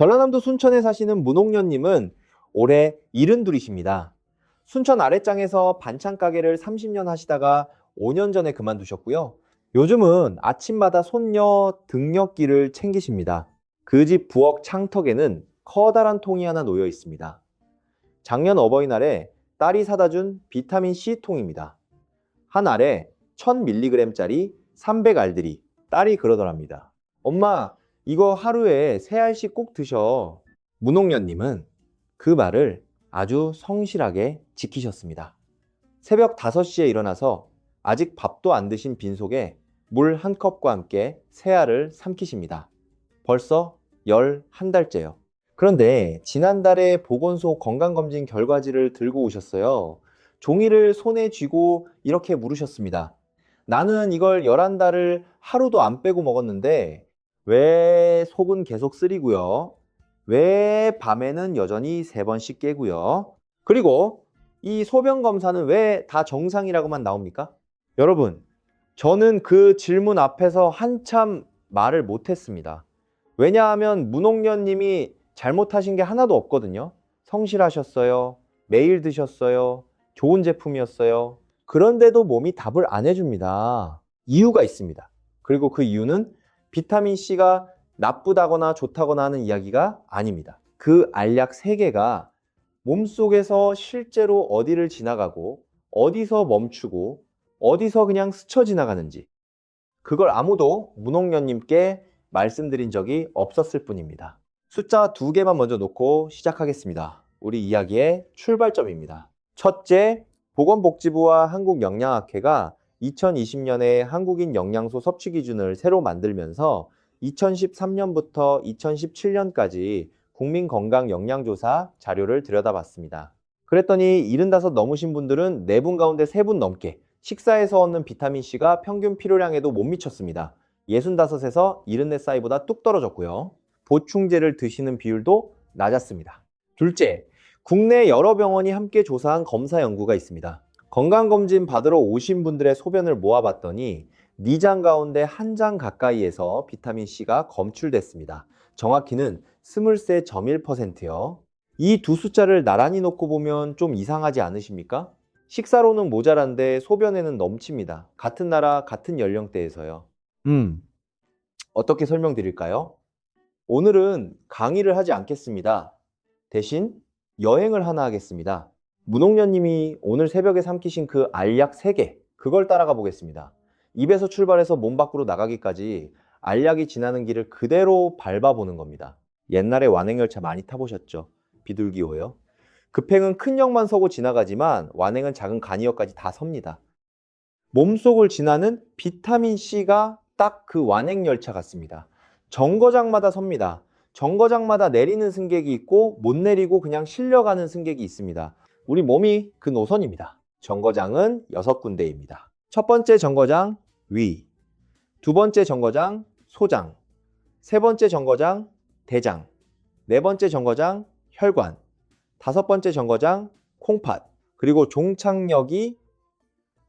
전라남도 순천에 사시는 문옥년님은 올해 72이십니다. 순천 아랫장에서 반찬 가게를 30년 하시다가 5년 전에 그만두셨고요. 요즘은 아침마다 손녀 등굣길을 챙기십니다. 그 집 부엌 창턱에는 커다란 통이 하나 놓여 있습니다. 작년 어버이날에 딸이 사다 준 비타민 C 통입니다. 한 알에 1000mg짜리 300알들이. 딸이 그러더랍니다. 엄마, 이거 하루에 3알씩 꼭 드셔. 문옥년님은 그 말을 아주 성실하게 지키셨습니다. 새벽 5시에 일어나서 아직 밥도 안 드신 빈속에 물 한 컵과 함께 3알을 삼키십니다. 벌써 11달째요. 그런데 지난달에 보건소 건강검진 결과지를 들고 오셨어요. 종이를 손에 쥐고 이렇게 물으셨습니다. 나는 이걸 11달을 하루도 안 빼고 먹었는데 왜 속은 계속 쓰리고요? 왜 밤에는 여전히 3번씩 깨고요? 그리고 이 소변 검사는 왜 다 정상이라고만 나옵니까? 여러분, 저는 그 질문 앞에서 한참 말을 못했습니다. 왜냐하면 문옥년님이 잘못하신 게 하나도 없거든요. 성실하셨어요. 매일 드셨어요. 좋은 제품이었어요. 그런데도 몸이 답을 안 해줍니다. 이유가 있습니다. 그리고 그 이유는 비타민C가 나쁘다거나 좋다거나 하는 이야기가 아닙니다. 그 알약 3개가 몸속에서 실제로 어디를 지나가고 어디서 멈추고 어디서 그냥 스쳐 지나가는지 그걸 아무도 문옥년님께 말씀드린 적이 없었을 뿐입니다. 숫자 2개만 먼저 놓고 시작하겠습니다. 우리 이야기의 출발점입니다. 첫째, 보건복지부와 한국영양학회가 2020년에 한국인 영양소 섭취 기준을 새로 만들면서 2013년부터 2017년까지 국민건강영양조사 자료를 들여다봤습니다. 그랬더니 75 넘으신 분들은 4분 가운데 3분 넘게 식사에서 얻는 비타민C가 평균 필요량에도 못 미쳤습니다. 65에서 74살보다 뚝 떨어졌고요. 보충제를 드시는 비율도 낮았습니다. 둘째, 국내 여러 병원이 함께 조사한 검사 연구가 있습니다. 건강검진 받으러 오신 분들의 소변을 모아봤더니 4장 가운데 1장 가까이에서 비타민C가 검출됐습니다. 정확히는 23.1%요. 이 두 숫자를 나란히 놓고 보면 좀 이상하지 않으십니까? 식사로는 모자란데 소변에는 넘칩니다. 같은 나라, 같은 연령대에서요. 어떻게 설명드릴까요? 오늘은 강의를 하지 않겠습니다. 대신 여행을 하나 하겠습니다. 문옥년님이 오늘 새벽에 삼키신 그 알약 3개, 그걸 따라가 보겠습니다. 입에서 출발해서 몸 밖으로 나가기까지 알약이 지나는 길을 그대로 밟아보는 겁니다. 옛날에 완행열차 많이 타보셨죠? 비둘기호요. 급행은 큰 역만 서고 지나가지만 완행은 작은 간이역까지 다 섭니다. 몸속을 지나는 비타민C가 딱 그 완행열차 같습니다. 정거장마다 섭니다. 정거장마다 내리는 승객이 있고 못 내리고 그냥 실려가는 승객이 있습니다. 우리 몸이 그 노선입니다. 정거장은 6군데입니다. 첫 번째 정거장 위, 두 번째 정거장 소장, 세 번째 정거장 대장, 네 번째 정거장 혈관, 다섯 번째 정거장 콩팥, 그리고 종착역이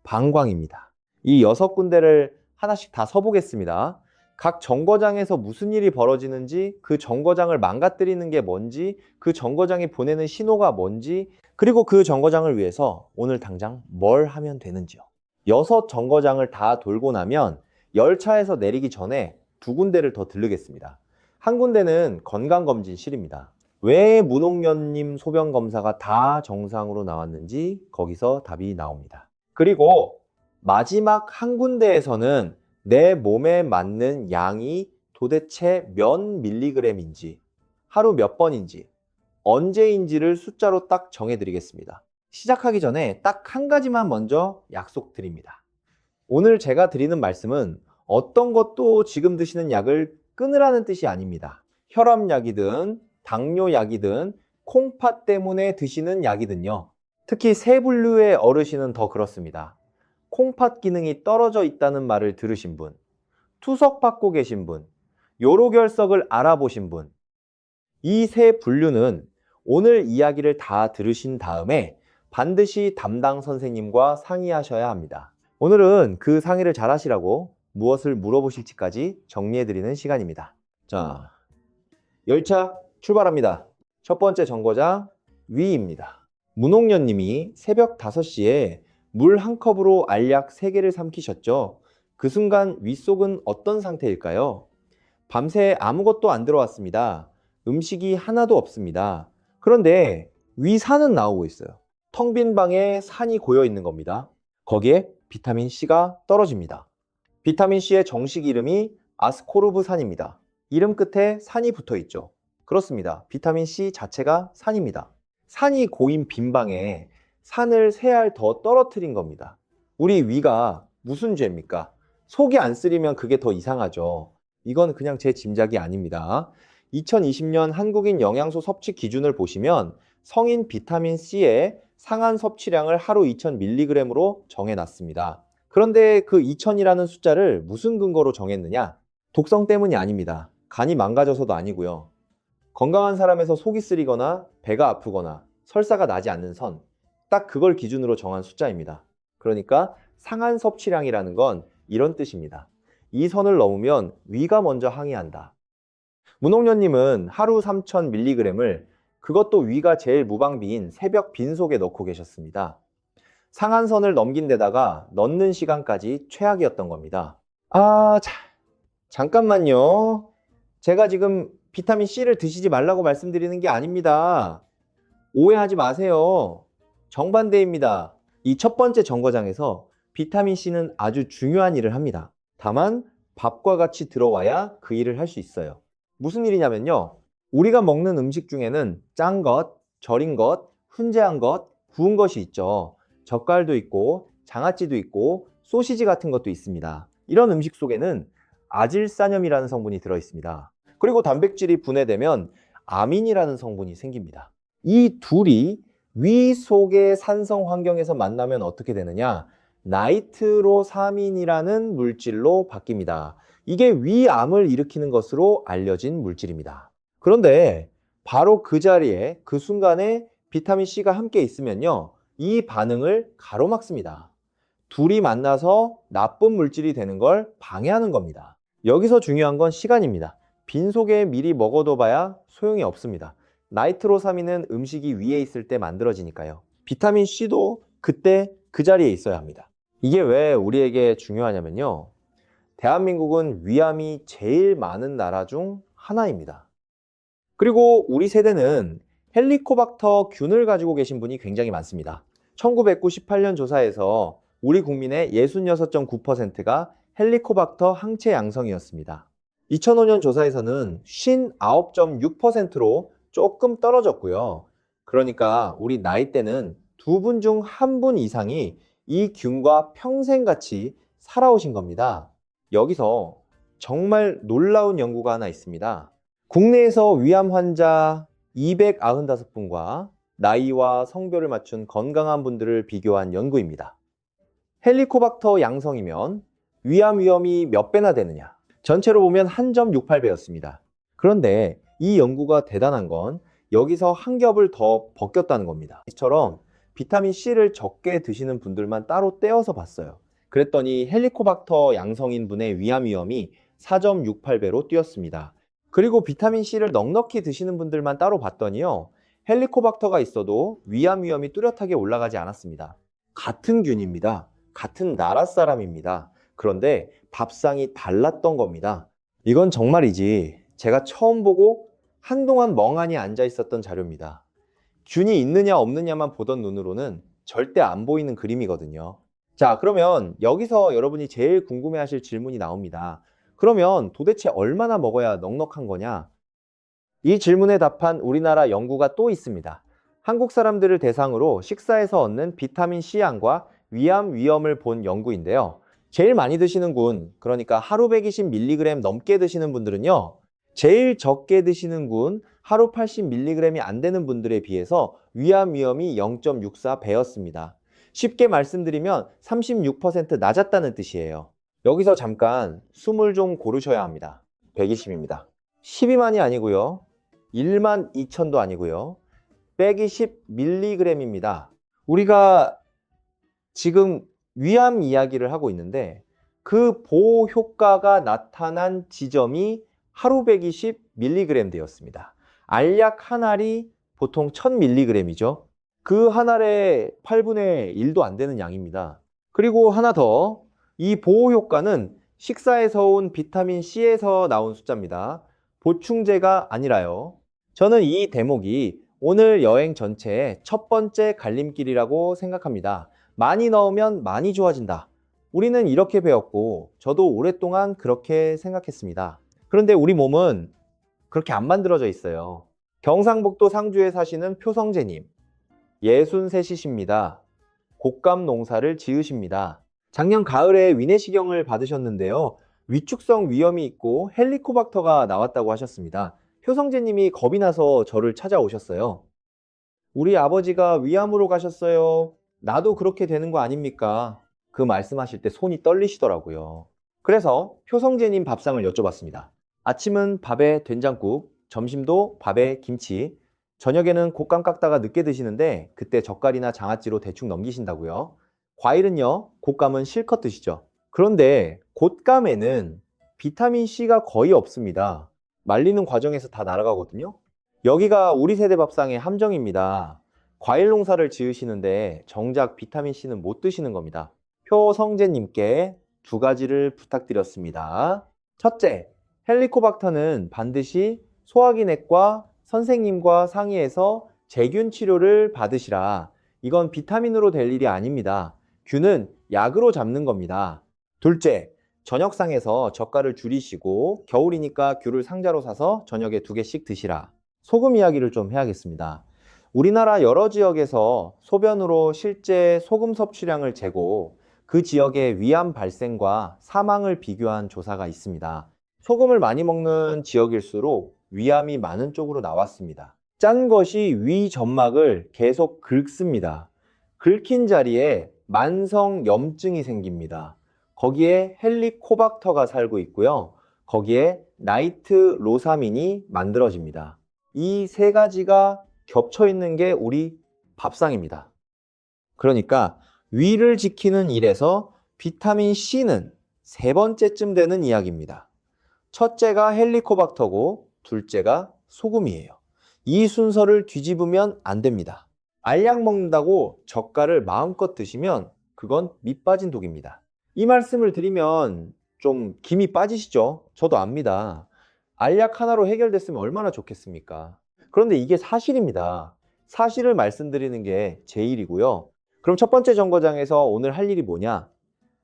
방광입니다. 이 6군데를 하나씩 다 서보겠습니다. 각 정거장에서 무슨 일이 벌어지는지, 그 정거장을 망가뜨리는 게 뭔지, 그 정거장이 보내는 신호가 뭔지, 그리고 그 정거장을 위해서 오늘 당장 뭘 하면 되는지요. 6 정거장을 다 돌고 나면 열차에서 내리기 전에 2군데를 더 들르겠습니다. 한 군데는 건강검진실입니다. 왜 문옥년님 소변 검사가 다 정상으로 나왔는지 거기서 답이 나옵니다. 그리고 마지막 한 군데에서는 내 몸에 맞는 양이 도대체 몇 밀리그램인지, 하루 몇 번인지, 언제인지를 숫자로 딱 정해드리겠습니다. 시작하기 전에 딱 한 가지만 먼저 약속드립니다. 오늘 제가 드리는 말씀은 어떤 것도 지금 드시는 약을 끊으라는 뜻이 아닙니다. 혈압약이든 당뇨약이든 콩팥 때문에 드시는 약이든요. 특히 세 분류의 어르신은 더 그렇습니다. 콩팥 기능이 떨어져 있다는 말을 들으신 분, 투석받고 계신 분, 요로결석을 알아보신 분, 이 세 분류는 오늘 이야기를 다 들으신 다음에 반드시 담당 선생님과 상의하셔야 합니다. 오늘은 그 상의를 잘 하시라고 무엇을 물어보실지까지 정리해드리는 시간입니다. 자, 열차 출발합니다. 첫 번째 정거장 위입니다. 문옥년님이 새벽 5시에 물 한 컵으로 알약 3개를 삼키셨죠. 그 순간 위 속은 어떤 상태일까요? 밤새 아무것도 안 들어왔습니다. 음식이 하나도 없습니다. 그런데 위 산은 나오고 있어요. 텅 빈 방에 산이 고여 있는 겁니다. 거기에 비타민 C가 떨어집니다. 비타민 C의 정식 이름이 아스코르브산입니다. 이름 끝에 산이 붙어 있죠. 그렇습니다. 비타민 C 자체가 산입니다. 산이 고인 빈 방에 산을 3알 더 떨어뜨린 겁니다. 우리 위가 무슨 죄입니까? 속이 안 쓰리면 그게 더 이상하죠. 이건 그냥 제 짐작이 아닙니다. 2020년 한국인 영양소 섭취 기준을 보시면 성인 비타민 C의 상한 섭취량을 하루 2000mg으로 정해놨습니다. 그런데 그 2000이라는 숫자를 무슨 근거로 정했느냐? 독성 때문이 아닙니다. 간이 망가져서도 아니고요. 건강한 사람에서 속이 쓰리거나 배가 아프거나 설사가 나지 않는 선, 딱 그걸 기준으로 정한 숫자입니다. 그러니까 상한 섭취량이라는 건 이런 뜻입니다. 이 선을 넘으면 위가 먼저 항의한다. 문옥년님은 하루 3000mg을 그것도 위가 제일 무방비인 새벽 빈속에 넣고 계셨습니다. 상한선을 넘긴 데다가 넣는 시간까지 최악이었던 겁니다. 잠깐만요. 제가 지금 비타민 C를 드시지 말라고 말씀드리는 게 아닙니다. 오해하지 마세요. 정반대입니다. 이 첫 번째 정거장에서 비타민 C는 아주 중요한 일을 합니다. 다만 밥과 같이 들어와야 그 일을 할 수 있어요. 무슨 일이냐면요. 우리가 먹는 음식 중에는 짠 것, 절인 것, 훈제한 것, 구운 것이 있죠. 젓갈도 있고 장아찌도 있고 소시지 같은 것도 있습니다. 이런 음식 속에는 아질산염이라는 성분이 들어 있습니다. 그리고 단백질이 분해되면 아민이라는 성분이 생깁니다. 이 둘이 위 속의 산성 환경에서 만나면 어떻게 되느냐? 나이트로사민이라는 물질로 바뀝니다. 이게 위암을 일으키는 것으로 알려진 물질입니다. 그런데 바로 그 자리에 그 순간에 비타민 C가 함께 있으면요, 이 반응을 가로막습니다. 둘이 만나서 나쁜 물질이 되는 걸 방해하는 겁니다. 여기서 중요한 건 시간입니다. 빈속에 미리 먹어둬봐야 소용이 없습니다. 나이트로사민은 음식이 위에 있을 때 만들어지니까요. 비타민 C도 그때 그 자리에 있어야 합니다. 이게 왜 우리에게 중요하냐면요. 대한민국은 위암이 제일 많은 나라 중 하나입니다. 그리고 우리 세대는 헬리코박터 균을 가지고 계신 분이 굉장히 많습니다. 1998년 조사에서 우리 국민의 66.9%가 헬리코박터 항체 양성이었습니다. 2005년 조사에서는 59.6%로 조금 떨어졌고요. 그러니까 우리 나이대는 2분 중 1분 이상이 이 균과 평생같이 살아오신 겁니다. 여기서 정말 놀라운 연구가 하나 있습니다. 국내에서 위암 환자 295분과 나이와 성별을 맞춘 건강한 분들을 비교한 연구입니다. 헬리코박터 양성이면 위암 위험이 몇 배나 되느냐? 전체로 보면 1.68배였습니다. 그런데 이 연구가 대단한 건 여기서 한 겹을 더 벗겼다는 겁니다. 이처럼 비타민 C를 적게 드시는 분들만 따로 떼어서 봤어요. 그랬더니 헬리코박터 양성인 분의 위암 위험이 4.68배로 뛰었습니다. 그리고 비타민 C를 넉넉히 드시는 분들만 따로 봤더니요, 헬리코박터가 있어도 위암 위험이 뚜렷하게 올라가지 않았습니다. 같은 균입니다. 같은 나라 사람입니다. 그런데 밥상이 달랐던 겁니다. 이건 정말이지 제가 처음 보고 한동안 멍하니 앉아 있었던 자료입니다. 균이 있느냐 없느냐만 보던 눈으로는 절대 안 보이는 그림이거든요. 자, 그러면 여기서 여러분이 제일 궁금해하실 질문이 나옵니다. 그러면 도대체 얼마나 먹어야 넉넉한 거냐? 이 질문에 답한 우리나라 연구가 또 있습니다. 한국 사람들을 대상으로 식사에서 얻는 비타민 C양과 위암 위험을 본 연구인데요. 제일 많이 드시는 군, 그러니까 하루 120mg 넘게 드시는 분들은요, 제일 적게 드시는 군, 하루 80mg이 안 되는 분들에 비해서 위암 위험이 0.64배였습니다. 쉽게 말씀드리면 36% 낮았다는 뜻이에요. 여기서 잠깐 숨을 좀 고르셔야 합니다. 120입니다. 12만이 아니고요. 12,000도 아니고요. 120mg입니다. 우리가 지금 위암 이야기를 하고 있는데 그 보호 효과가 나타난 지점이 하루 120mg 되었습니다. 알약 한 알이 보통 1000mg이죠. 그 한 알의 8분의 1도 안 되는 양입니다. 그리고 하나 더, 이 보호 효과는 식사에서 온 비타민 C에서 나온 숫자입니다. 보충제가 아니라요. 저는 이 대목이 오늘 여행 전체의 첫 번째 갈림길이라고 생각합니다. 많이 넣으면 많이 좋아진다. 우리는 이렇게 배웠고 저도 오랫동안 그렇게 생각했습니다. 그런데 우리 몸은 그렇게 안 만들어져 있어요. 경상북도 상주에 사시는 표성재님, 63이십니다. 곶감 농사를 지으십니다. 작년 가을에 위내시경을 받으셨는데요. 위축성 위염이 있고 헬리코박터가 나왔다고 하셨습니다. 표성재님이 겁이 나서 저를 찾아오셨어요. 우리 아버지가 위암으로 가셨어요. 나도 그렇게 되는 거 아닙니까? 그 말씀하실 때 손이 떨리시더라고요. 그래서 표성재님 밥상을 여쭤봤습니다. 아침은 밥에 된장국, 점심도 밥에 김치, 저녁에는 곶감 깎다가 늦게 드시는데 그때 젓갈이나 장아찌로 대충 넘기신다고요. 과일은요, 곶감은 실컷 드시죠. 그런데 곶감에는 비타민 C가 거의 없습니다. 말리는 과정에서 다 날아가거든요. 여기가 우리 세대 밥상의 함정입니다. 과일 농사를 지으시는데 정작 비타민 C는 못 드시는 겁니다. 표성재님께 두 가지를 부탁드렸습니다. 첫째, 헬리코박터는 반드시 소화기내과 선생님과 상의해서 제균 치료를 받으시라. 이건 비타민으로 될 일이 아닙니다. 균은 약으로 잡는 겁니다. 둘째, 저녁상에서 젓갈을 줄이시고 겨울이니까 귤을 상자로 사서 저녁에 2개씩 드시라. 소금 이야기를 좀 해야겠습니다. 우리나라 여러 지역에서 소변으로 실제 소금 섭취량을 재고 그 지역의 위암 발생과 사망을 비교한 조사가 있습니다. 소금을 많이 먹는 지역일수록 위암이 많은 쪽으로 나왔습니다. 짠 것이 위 점막을 계속 긁습니다. 긁힌 자리에 만성 염증이 생깁니다. 거기에 헬리코박터가 살고 있고요. 거기에 나이트로사민이 만들어집니다. 이 세 가지가 겹쳐 있는 게 우리 밥상입니다. 그러니까 위를 지키는 일에서 비타민 C는 세 번째쯤 되는 이야기입니다. 첫째가 헬리코박터고 둘째가 소금이에요. 이 순서를 뒤집으면 안 됩니다. 알약 먹는다고 젓갈을 마음껏 드시면 그건 밑 빠진 독입니다. 이 말씀을 드리면 좀 김이 빠지시죠? 저도 압니다. 알약 하나로 해결됐으면 얼마나 좋겠습니까? 그런데 이게 사실입니다. 사실을 말씀드리는 게 제 일이고요. 그럼 첫 번째 정거장에서 오늘 할 일이 뭐냐?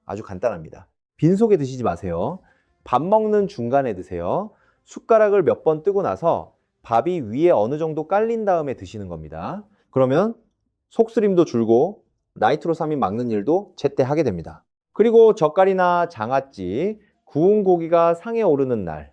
아주 간단합니다. 빈속에 드시지 마세요. 밥 먹는 중간에 드세요. 숟가락을 몇 번 뜨고 나서 밥이 위에 어느 정도 깔린 다음에 드시는 겁니다. 그러면 속쓰림도 줄고 나이트로사민 막는 일도 제때 하게 됩니다. 그리고 젓갈이나 장아찌, 구운 고기가 상에 오르는 날,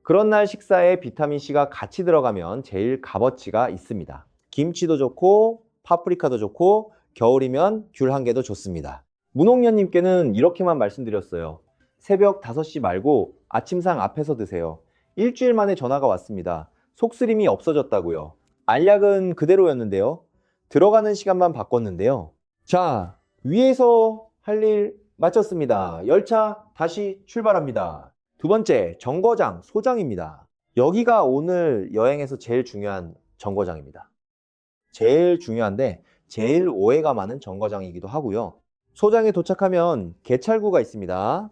그런 날 식사에 비타민C가 같이 들어가면 제일 값어치가 있습니다. 김치도 좋고 파프리카도 좋고 겨울이면 귤 한 개도 좋습니다. 문홍년님께는 이렇게만 말씀드렸어요. 새벽 5시 말고 아침상 앞에서 드세요. 일주일 만에 전화가 왔습니다. 속쓰림이 없어졌다고요. 알약은 그대로였는데요. 들어가는 시간만 바꿨는데요. 자, 위에서 할 일 마쳤습니다. 열차 다시 출발합니다. 두 번째, 정거장, 소장입니다. 여기가 오늘 여행에서 제일 중요한 정거장입니다. 제일 중요한데 제일 오해가 많은 정거장이기도 하고요. 소장에 도착하면 개찰구가 있습니다.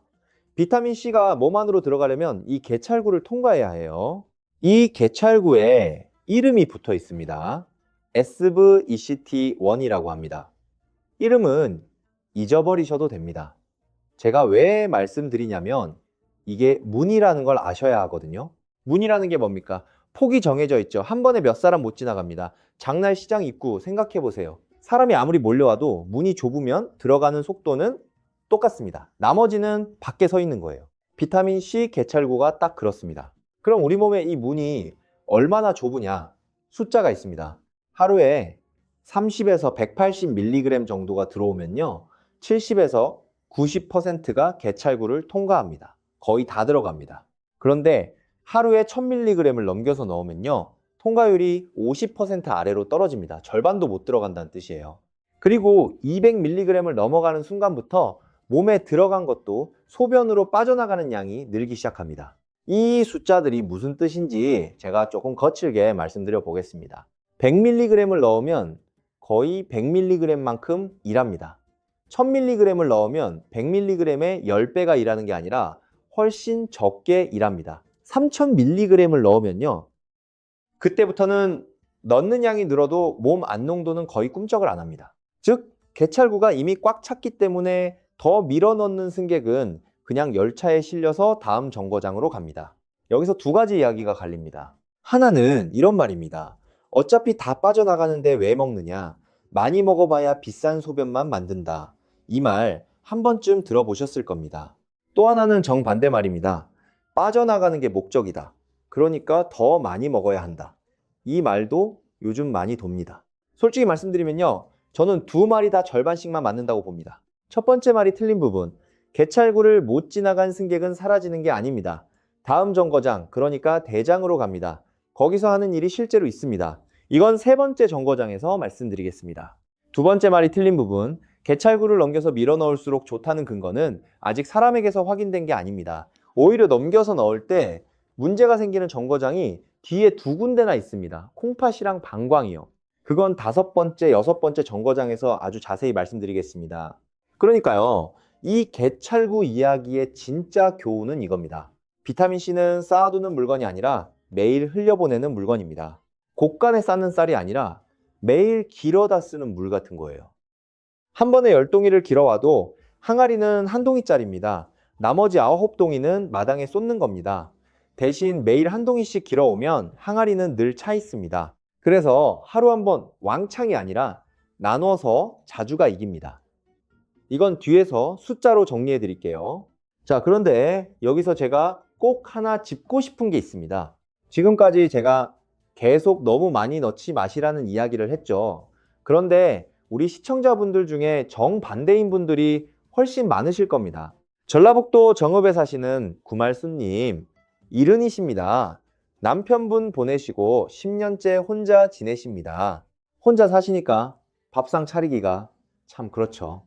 비타민C가 몸 안으로 들어가려면 이 개찰구를 통과해야 해요. 이 개찰구에 이름이 붙어 있습니다. SVECT1이라고 합니다. 이름은 잊어버리셔도 됩니다. 제가 왜 말씀드리냐면 이게 문이라는 걸 아셔야 하거든요. 문이라는 게 뭡니까? 폭이 정해져 있죠. 한 번에 몇 사람 못 지나갑니다. 장날시장 입구 생각해 보세요. 사람이 아무리 몰려와도 문이 좁으면 들어가는 속도는 똑같습니다. 나머지는 밖에 서 있는 거예요. 비타민C 개찰구가 딱 그렇습니다. 그럼 우리 몸에 이 문이 얼마나 좁으냐? 숫자가 있습니다. 하루에 30에서 180mg 정도가 들어오면요, 70에서 90%가 개찰구를 통과합니다. 거의 다 들어갑니다. 그런데 하루에 1000mg을 넘겨서 넣으면요, 통과율이 50% 아래로 떨어집니다. 절반도 못 들어간다는 뜻이에요. 그리고 200mg을 넘어가는 순간부터 몸에 들어간 것도 소변으로 빠져나가는 양이 늘기 시작합니다. 이 숫자들이 무슨 뜻인지 제가 조금 거칠게 말씀드려 보겠습니다. 100mg을 넣으면 거의 100mg만큼 일합니다. 1000mg을 넣으면 100mg의 10배가 일하는 게 아니라 훨씬 적게 일합니다. 3000mg을 넣으면요, 그때부터는 넣는 양이 늘어도 몸 안농도는 거의 꿈쩍을 안 합니다. 즉, 개찰구가 이미 꽉 찼기 때문에 더 밀어 넣는 승객은 그냥 열차에 실려서 다음 정거장으로 갑니다. 여기서 두 가지 이야기가 갈립니다. 하나는 이런 말입니다. 어차피 다 빠져나가는데 왜 먹느냐? 많이 먹어봐야 비싼 소변만 만든다. 이 말 한 번쯤 들어보셨을 겁니다. 또 하나는 정반대 말입니다. 빠져나가는 게 목적이다. 그러니까 더 많이 먹어야 한다. 이 말도 요즘 많이 돕니다. 솔직히 말씀드리면요, 저는 두 말이 다 절반씩만 맞는다고 봅니다. 첫 번째 말이 틀린 부분, 개찰구를 못 지나간 승객은 사라지는 게 아닙니다. 다음 정거장, 그러니까 대장으로 갑니다. 거기서 하는 일이 실제로 있습니다. 이건 세 번째 정거장에서 말씀드리겠습니다. 두 번째 말이 틀린 부분, 개찰구를 넘겨서 밀어 넣을수록 좋다는 근거는 아직 사람에게서 확인된 게 아닙니다. 오히려 넘겨서 넣을 때 문제가 생기는 정거장이 뒤에 두 군데나 있습니다. 콩팥이랑 방광이요. 그건 다섯 번째, 여섯 번째 정거장에서 아주 자세히 말씀드리겠습니다. 그러니까요, 이 개찰구 이야기의 진짜 교훈은 이겁니다. 비타민C는 쌓아두는 물건이 아니라 매일 흘려보내는 물건입니다. 곳간에 쌓는 쌀이 아니라 매일 길어다 쓰는 물 같은 거예요. 한 번에 10동이를 길어와도 항아리는 한 동이짜리입니다. 나머지 9동이는 마당에 쏟는 겁니다. 대신 매일 한 동이씩 길어오면 항아리는 늘 차 있습니다. 그래서 하루 한 번 왕창이 아니라 나눠서 자주가 이깁니다. 이건 뒤에서 숫자로 정리해 드릴게요. 자, 그런데 여기서 제가 꼭 하나 짚고 싶은 게 있습니다. 지금까지 제가 계속 너무 많이 넣지 마시라는 이야기를 했죠. 그런데 우리 시청자분들 중에 정반대인 분들이 훨씬 많으실 겁니다. 전라북도 정읍에 사시는 구말순님, 70이십니다. 남편분 보내시고 10년째 혼자 지내십니다. 혼자 사시니까 밥상 차리기가 참 그렇죠.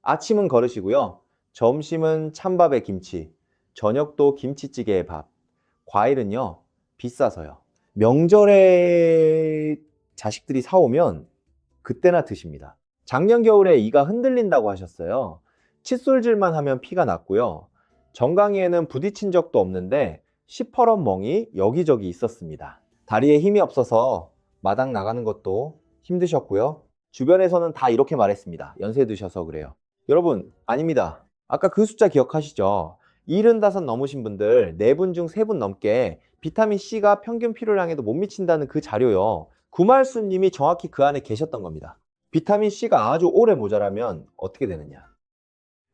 아침은 거르시고요. 점심은 찬밥에 김치, 저녁도 김치찌개에 밥, 과일은요, 비싸서요. 명절에 자식들이 사오면 그때나 드십니다. 작년 겨울에 이가 흔들린다고 하셨어요. 칫솔질만 하면 피가 났고요. 정강이에는 부딪힌 적도 없는데 시퍼런 멍이 여기저기 있었습니다. 다리에 힘이 없어서 마당 나가는 것도 힘드셨고요. 주변에서는 다 이렇게 말했습니다. 연세 드셔서 그래요. 여러분, 아닙니다. 아까 그 숫자 기억하시죠? 75 넘으신 분들 4분 중 3분 넘게 비타민C가 평균 필요량에도 못 미친다는 그 자료요. 구말수님이 정확히 그 안에 계셨던 겁니다. 비타민C가 아주 오래 모자라면 어떻게 되느냐?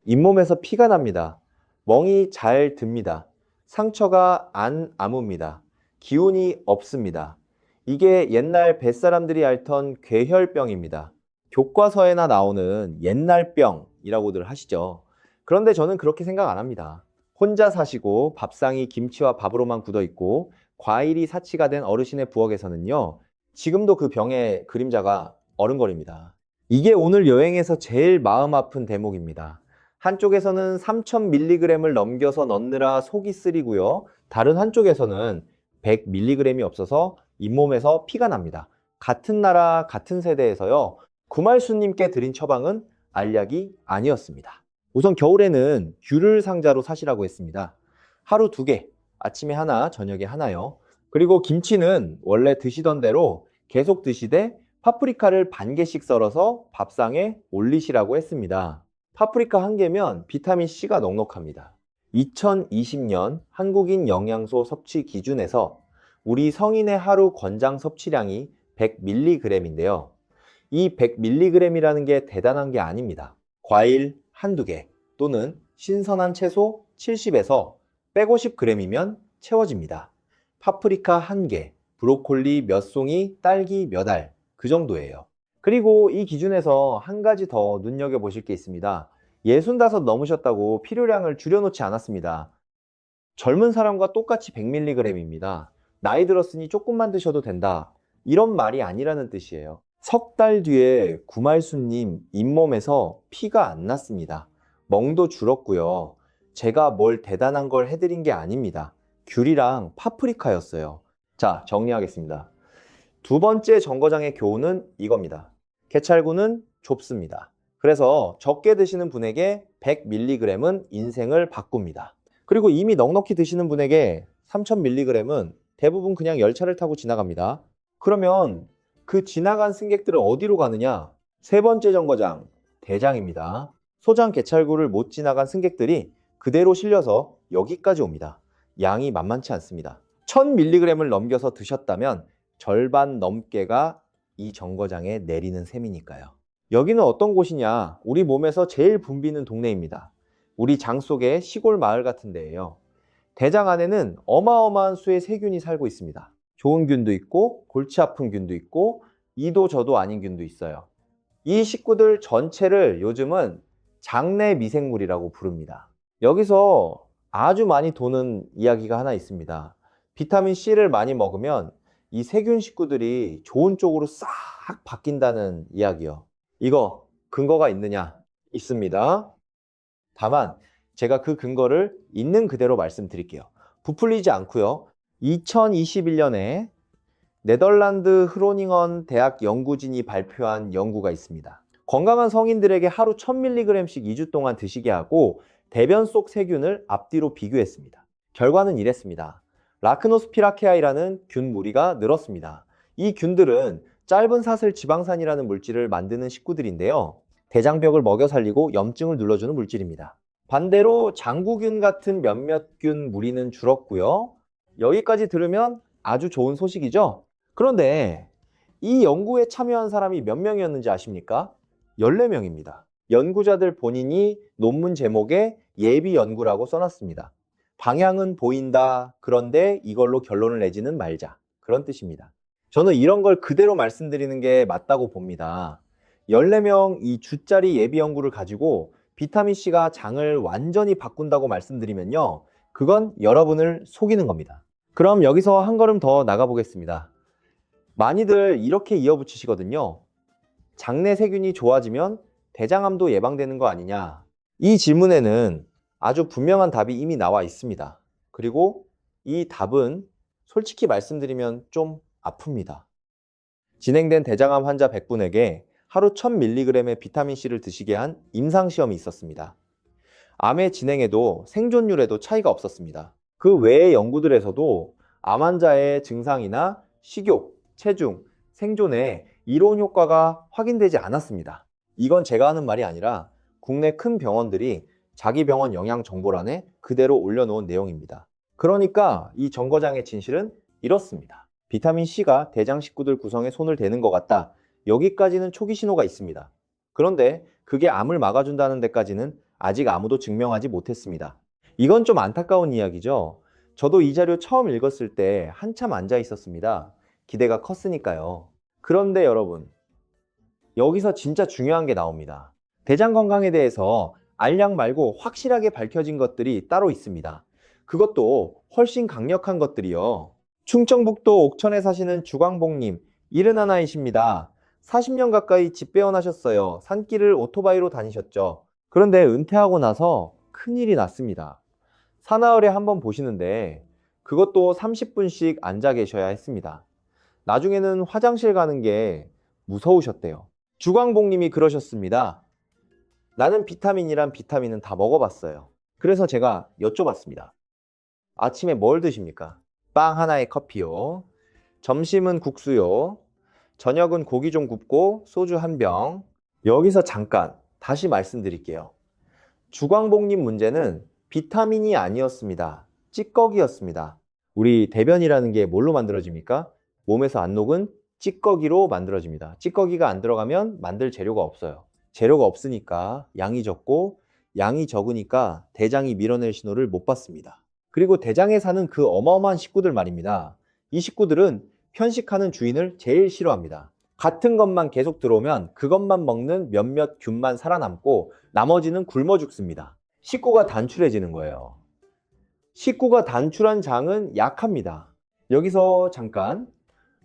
잇몸에서 피가 납니다. 멍이 잘 듭니다. 상처가 안 아뭅니다. 기운이 없습니다. 이게 옛날 뱃사람들이 앓던 괴혈병입니다. 교과서에나 나오는 옛날 병이라고들 하시죠. 그런데 저는 그렇게 생각 안 합니다. 혼자 사시고 밥상이 김치와 밥으로만 굳어 있고 과일이 사치가 된 어르신의 부엌에서는요, 지금도 그 병의 그림자가 어른거립니다. 이게 오늘 여행에서 제일 마음 아픈 대목입니다. 한쪽에서는 3000mg을 넘겨서 넣느라 속이 쓰리고요. 다른 한쪽에서는 100mg이 없어서 잇몸에서 피가 납니다. 같은 나라, 같은 세대에서요. 구말수님께 드린 처방은 알약이 아니었습니다. 우선 겨울에는 귤을 상자로 사시라고 했습니다. 하루 2개, 아침에 하나, 저녁에 하나요. 그리고 김치는 원래 드시던 대로 계속 드시되 파프리카를 반 개씩 썰어서 밥상에 올리시라고 했습니다. 파프리카 1개면 비타민C가 넉넉합니다. 2020년 한국인 영양소 섭취 기준에서 우리 성인의 하루 권장 섭취량이 100mg인데요. 이 100mg이라는 게 대단한 게 아닙니다. 과일 한두 개 또는 신선한 채소 70에서 150g이면 채워집니다. 파프리카 1개, 브로콜리 몇 송이, 딸기 몇 알, 그 정도예요. 그리고 이 기준에서 한 가지 더 눈여겨보실 게 있습니다. 65 넘으셨다고 필요량을 줄여놓지 않았습니다. 젊은 사람과 똑같이 100mg입니다. 나이 들었으니 조금만 드셔도 된다. 이런 말이 아니라는 뜻이에요. 석 달 뒤에 구말수님 잇몸에서 피가 안 났습니다. 멍도 줄었고요. 제가 뭘 대단한 걸 해드린 게 아닙니다. 귤이랑 파프리카였어요. 자, 정리하겠습니다. 두 번째 정거장의 교훈은 이겁니다. 개찰구는 좁습니다. 그래서 적게 드시는 분에게 100mg은 인생을 바꿉니다. 그리고 이미 넉넉히 드시는 분에게 3000mg은 대부분 그냥 열차를 타고 지나갑니다. 그러면 그 지나간 승객들은 어디로 가느냐? 세 번째 정거장, 대장입니다. 소장 개찰구를 못 지나간 승객들이 그대로 실려서 여기까지 옵니다. 양이 만만치 않습니다. 1000mg을 넘겨서 드셨다면 절반 넘게가 이 정거장에 내리는 셈이니까요. 여기는 어떤 곳이냐? 우리 몸에서 제일 붐비는 동네입니다. 우리 장 속의 시골 마을 같은 데예요. 대장 안에는 어마어마한 수의 세균이 살고 있습니다. 좋은 균도 있고 골치 아픈 균도 있고 이도 저도 아닌 균도 있어요. 이 식구들 전체를 요즘은 장내 미생물이라고 부릅니다. 여기서 아주 많이 도는 이야기가 하나 있습니다. 비타민C를 많이 먹으면 이 세균 식구들이 좋은 쪽으로 싹 바뀐다는 이야기요. 이거 근거가 있느냐? 있습니다. 다만 제가 그 근거를 있는 그대로 말씀드릴게요. 부풀리지 않고요. 2021년에 네덜란드 흐로닝언 대학 연구진이 발표한 연구가 있습니다. 건강한 성인들에게 하루 1000mg씩 2주 동안 드시게 하고 대변 속 세균을 앞뒤로 비교했습니다. 결과는 이랬습니다. 라크노스피라케아이라는 균 무리가 늘었습니다. 이 균들은 짧은 사슬 지방산이라는 물질을 만드는 식구들인데요. 대장벽을 먹여 살리고 염증을 눌러주는 물질입니다. 반대로 장구균 같은 몇몇 균 무리는 줄었고요. 여기까지 들으면 아주 좋은 소식이죠? 그런데 이 연구에 참여한 사람이 몇 명이었는지 아십니까? 14명입니다. 연구자들 본인이 논문 제목에 예비 연구라고 써놨습니다. 방향은 보인다. 그런데 이걸로 결론을 내지는 말자. 그런 뜻입니다. 저는 이런 걸 그대로 말씀드리는 게 맞다고 봅니다. 14명 이 주짜리 예비 연구를 가지고 비타민C가 장을 완전히 바꾼다고 말씀드리면요. 그건 여러분을 속이는 겁니다. 그럼 여기서 한 걸음 더 나가보겠습니다. 많이들 이렇게 이어붙이시거든요. 장내 세균이 좋아지면 대장암도 예방되는 거 아니냐? 이 질문에는 아주 분명한 답이 이미 나와 있습니다. 그리고 이 답은 솔직히 말씀드리면 좀 아픕니다. 진행된 대장암 환자 100분에게 하루 1000mg의 비타민C를 드시게 한 임상시험이 있었습니다. 암의 진행에도 생존율에도 차이가 없었습니다. 그 외의 연구들에서도 암 환자의 증상이나 식욕, 체중, 생존에 이로운 효과가 확인되지 않았습니다. 이건 제가 하는 말이 아니라 국내 큰 병원들이 자기 병원 영양 정보란에 그대로 올려놓은 내용입니다. 그러니까 이 정거장의 진실은 이렇습니다. 비타민C가 대장 식구들 구성에 손을 대는 것 같다. 여기까지는 초기 신호가 있습니다. 그런데 그게 암을 막아준다는 데까지는 아직 아무도 증명하지 못했습니다. 이건 좀 안타까운 이야기죠. 저도 이 자료 처음 읽었을 때 한참 앉아 있었습니다. 기대가 컸으니까요. 그런데 여러분, 여기서 진짜 중요한 게 나옵니다. 대장 건강에 대해서 알약 말고 확실하게 밝혀진 것들이 따로 있습니다. 그것도 훨씬 강력한 것들이요. 충청북도 옥천에 사시는 주광복님, 71이십니다. 40년 가까이 집배원하셨어요. 산길을 오토바이로 다니셨죠. 그런데 은퇴하고 나서 큰일이 났습니다. 사나흘에 한번 보시는데 그것도 30분씩 앉아 계셔야 했습니다. 나중에는 화장실 가는 게 무서우셨대요. 주광복님이 그러셨습니다. 나는 비타민이란 비타민은 다 먹어봤어요. 그래서 제가 여쭤봤습니다. 아침에 뭘 드십니까? 빵 하나에 커피요. 점심은 국수요. 저녁은 고기 좀 굽고 소주 한 병. 여기서 잠깐 다시 말씀드릴게요. 주광복님 문제는 비타민이 아니었습니다. 찌꺼기였습니다. 우리 대변이라는 게 뭘로 만들어집니까? 몸에서 안 녹은 찌꺼기로 만들어집니다. 찌꺼기가 안 들어가면 만들 재료가 없어요. 재료가 없으니까 양이 적고 양이 적으니까 대장이 밀어낼 신호를 못 받습니다. 그리고 대장에 사는 그 어마어마한 식구들 말입니다. 이 식구들은 편식하는 주인을 제일 싫어합니다. 같은 것만 계속 들어오면 그것만 먹는 몇몇 균만 살아남고 나머지는 굶어 죽습니다. 식구가 단출해지는 거예요. 식구가 단출한 장은 약합니다. 여기서 잠깐,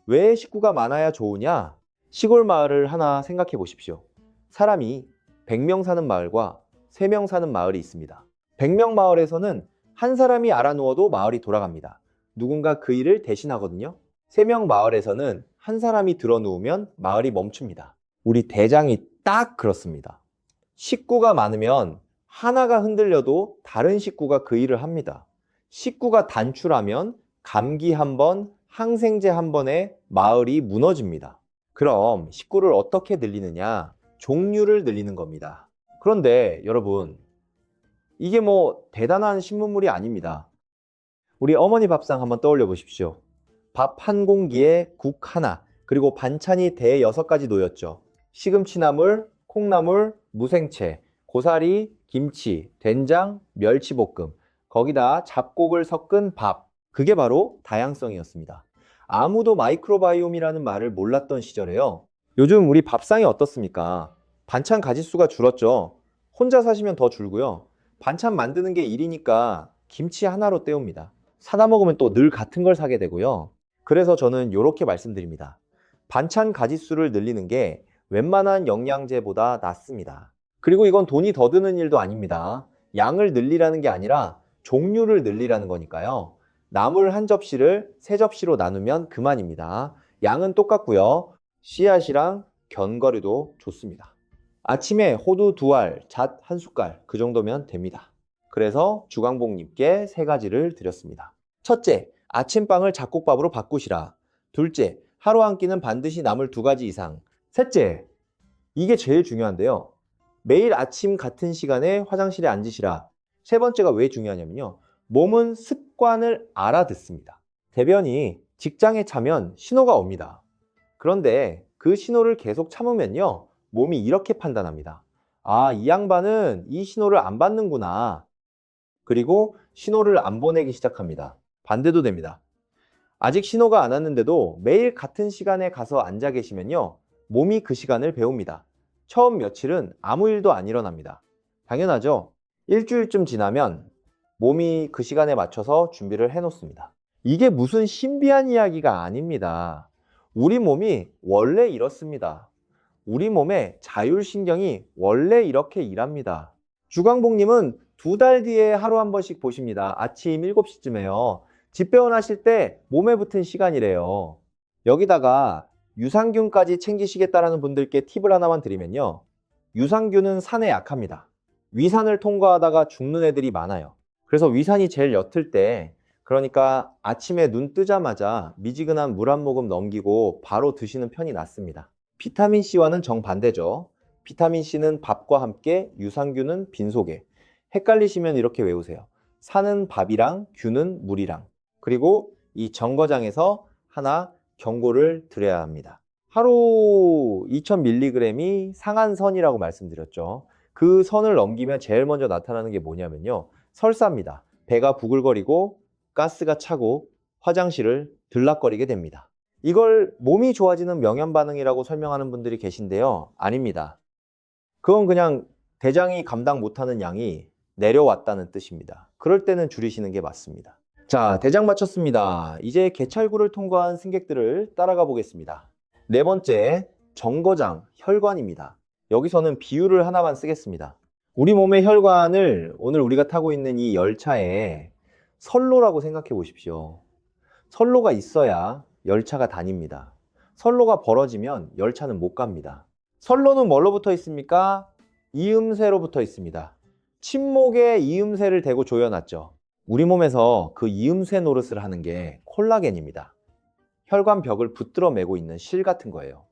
왜 식구가 많아야 좋으냐? 시골 마을을 하나 생각해 보십시오. 사람이 100명 사는 마을과 3명 사는 마을이 있습니다. 100명 마을에서는 한 사람이 알아누워도 마을이 돌아갑니다. 누군가 그 일을 대신하거든요. 3명 마을에서는 한 사람이 들어누우면 마을이 멈춥니다. 우리 대장이 딱 그렇습니다. 식구가 많으면 하나가 흔들려도 다른 식구가 그 일을 합니다. 식구가 단출하면 감기 한 번, 항생제 한 번에 마을이 무너집니다. 그럼 식구를 어떻게 늘리느냐? 종류를 늘리는 겁니다. 그런데 여러분, 이게 뭐 대단한 신문물이 아닙니다. 우리 어머니 밥상 한번 떠올려 보십시오. 밥 한 공기에 국 하나, 그리고 반찬이 대 6가지 놓였죠. 시금치나물, 콩나물, 무생채, 고사리, 김치, 된장, 멸치볶음, 거기다 잡곡을 섞은 밥. 그게 바로 다양성이었습니다. 아무도 마이크로바이옴이라는 말을 몰랐던 시절에요. 요즘 우리 밥상이 어떻습니까? 반찬 가짓수가 줄었죠. 혼자 사시면 더 줄고요. 반찬 만드는 게 일이니까 김치 하나로 때웁니다. 사다 먹으면 또 늘 같은 걸 사게 되고요. 그래서 저는 이렇게 말씀드립니다. 반찬 가짓수를 늘리는 게 웬만한 영양제보다 낫습니다. 그리고 이건 돈이 더 드는 일도 아닙니다. 양을 늘리라는 게 아니라 종류를 늘리라는 거니까요. 나물 한 접시를 3접시로 나누면 그만입니다. 양은 똑같고요. 씨앗이랑 견과류도 좋습니다. 아침에 호두 2알, 잣 1숟갈, 그 정도면 됩니다. 그래서 주광복님께 3가지를 드렸습니다. 첫째, 아침빵을 잡곡밥으로 바꾸시라. 둘째, 하루 한 끼는 반드시 나물 2가지 이상. 셋째, 이게 제일 중요한데요. 매일 아침 같은 시간에 화장실에 앉으시라. 세 번째가 왜 중요하냐면요. 몸은 습관을 알아듣습니다. 대변이 직장에 차면 신호가 옵니다. 그런데 그 신호를 계속 참으면요. 몸이 이렇게 판단합니다. 아, 이 양반은 이 신호를 안 받는구나. 그리고 신호를 안 보내기 시작합니다. 반대도 됩니다. 아직 신호가 안 왔는데도 매일 같은 시간에 가서 앉아 계시면요. 몸이 그 시간을 배웁니다. 처음 며칠은 아무 일도 안 일어납니다. 당연하죠? 일주일쯤 지나면 몸이 그 시간에 맞춰서 준비를 해놓습니다. 이게 무슨 신비한 이야기가 아닙니다. 우리 몸이 원래 이렇습니다. 우리 몸의 자율신경이 원래 이렇게 일합니다. 주광복님은 2달 뒤에 하루 한 번씩 보십니다. 아침 7시쯤에요. 집배원하실 때 몸에 붙은 시간이래요. 여기다가 유산균까지 챙기시겠다라는 분들께 팁을 하나만 드리면요. 유산균은 산에 약합니다. 위산을 통과하다가 죽는 애들이 많아요. 그래서 위산이 제일 옅을 때, 그러니까 아침에 눈 뜨자마자 미지근한 물 한 모금 넘기고 바로 드시는 편이 낫습니다. 비타민C와는 정반대죠. 비타민C는 밥과 함께, 유산균은 빈속에. 헷갈리시면 이렇게 외우세요. 산은 밥이랑 균은 물이랑. 그리고 이 정거장에서 하나 경고를 드려야 합니다. 하루 2000mg이 상한선이라고 말씀드렸죠. 그 선을 넘기면 제일 먼저 나타나는 게 뭐냐면요. 설사입니다. 배가 부글거리고 가스가 차고 화장실을 들락거리게 됩니다. 이걸 몸이 좋아지는 명현반응이라고 설명하는 분들이 계신데요. 아닙니다. 그건 그냥 대장이 감당 못하는 양이 내려왔다는 뜻입니다. 그럴 때는 줄이시는 게 맞습니다. 자, 대장 마쳤습니다. 이제 개찰구를 통과한 승객들을 따라가 보겠습니다. 4번째, 정거장, 혈관입니다. 여기서는 비유를 하나만 쓰겠습니다. 우리 몸의 혈관을 오늘 우리가 타고 있는 이 열차에 선로라고 생각해 보십시오. 선로가 있어야 열차가 다닙니다. 선로가 벌어지면 열차는 못 갑니다. 선로는 뭘로 붙어 있습니까? 이음새로 붙어 있습니다. 침목에 이음새를 대고 조여놨죠. 우리 몸에서 그 이음새 노릇을 하는 게 콜라겐입니다. 혈관 벽을 붙들어 매고 있는 실 같은 거예요.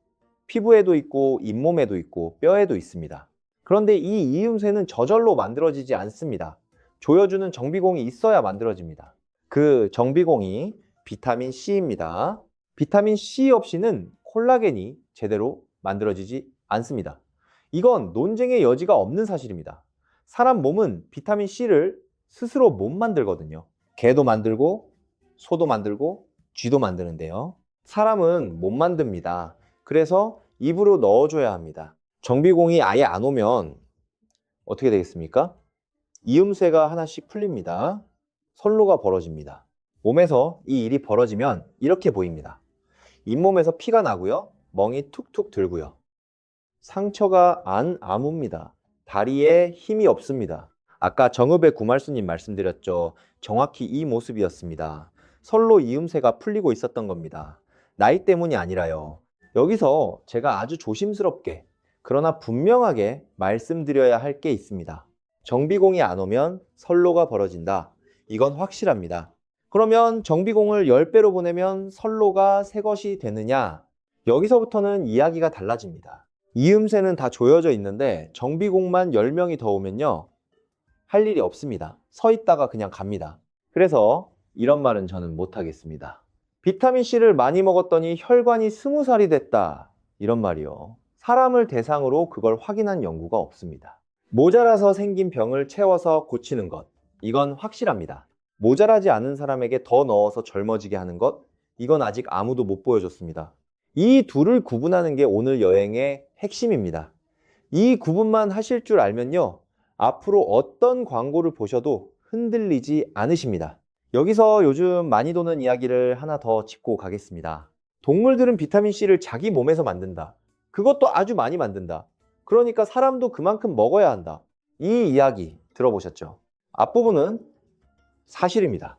피부에도 있고 잇몸에도 있고 뼈에도 있습니다. 그런데 이 이음새는 저절로 만들어지지 않습니다. 조여주는 정비공이 있어야 만들어집니다. 그 정비공이 비타민 C입니다. 비타민 C 없이는 콜라겐이 제대로 만들어지지 않습니다. 이건 논쟁의 여지가 없는 사실입니다. 사람 몸은 비타민 C를 스스로 못 만들거든요. 개도 만들고 소도 만들고 쥐도 만드는데요. 사람은 못 만듭니다. 그래서 입으로 넣어줘야 합니다. 정비공이 아예 안 오면 어떻게 되겠습니까? 이음새가 하나씩 풀립니다. 선로가 벌어집니다. 몸에서 이 일이 벌어지면 이렇게 보입니다. 잇몸에서 피가 나고요. 멍이 툭툭 들고요. 상처가 안 아뭅니다. 다리에 힘이 없습니다. 아까 정읍의 구말수님 말씀드렸죠. 정확히 이 모습이었습니다. 설로 이음새가 풀리고 있었던 겁니다. 나이 때문이 아니라요. 여기서 제가 아주 조심스럽게 그러나 분명하게 말씀드려야 할 게 있습니다. 정비공이 안 오면 선로가 벌어진다. 이건 확실합니다. 그러면 정비공을 10배로 보내면 선로가 새 것이 되느냐? 여기서부터는 이야기가 달라집니다. 이음새는 다 조여져 있는데 정비공만 10명이 더 오면요, 할 일이 없습니다. 서 있다가 그냥 갑니다. 그래서 이런 말은 저는 못하겠습니다. 비타민C를 많이 먹었더니 혈관이 20살이 됐다. 이런 말이요. 사람을 대상으로 그걸 확인한 연구가 없습니다. 모자라서 생긴 병을 채워서 고치는 것, 이건 확실합니다. 모자라지 않은 사람에게 더 넣어서 젊어지게 하는 것, 이건 아직 아무도 못 보여줬습니다. 이 둘을 구분하는 게 오늘 여행의 핵심입니다. 이 구분만 하실 줄 알면요, 앞으로 어떤 광고를 보셔도 흔들리지 않으십니다. 여기서 요즘 많이 도는 이야기를 하나 더 짚고 가겠습니다. 동물들은 비타민C를 자기 몸에서 만든다. 그것도 아주 많이 만든다. 그러니까 사람도 그만큼 먹어야 한다. 이 이야기 들어보셨죠? 앞부분은 사실입니다.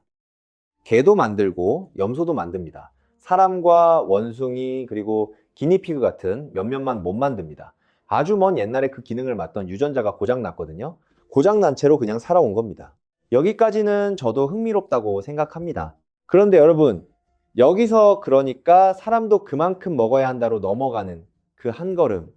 개도 만들고 염소도 만듭니다. 사람과 원숭이 그리고 기니피그 같은 몇몇만 못 만듭니다. 아주 먼 옛날에 그 기능을 맡던 유전자가 고장났거든요. 고장난 채로 그냥 살아온 겁니다. 여기까지는 저도 흥미롭다고 생각합니다. 그런데 여러분, 여기서 그러니까 사람도 그만큼 먹어야 한다로 넘어가는 그 한 걸음,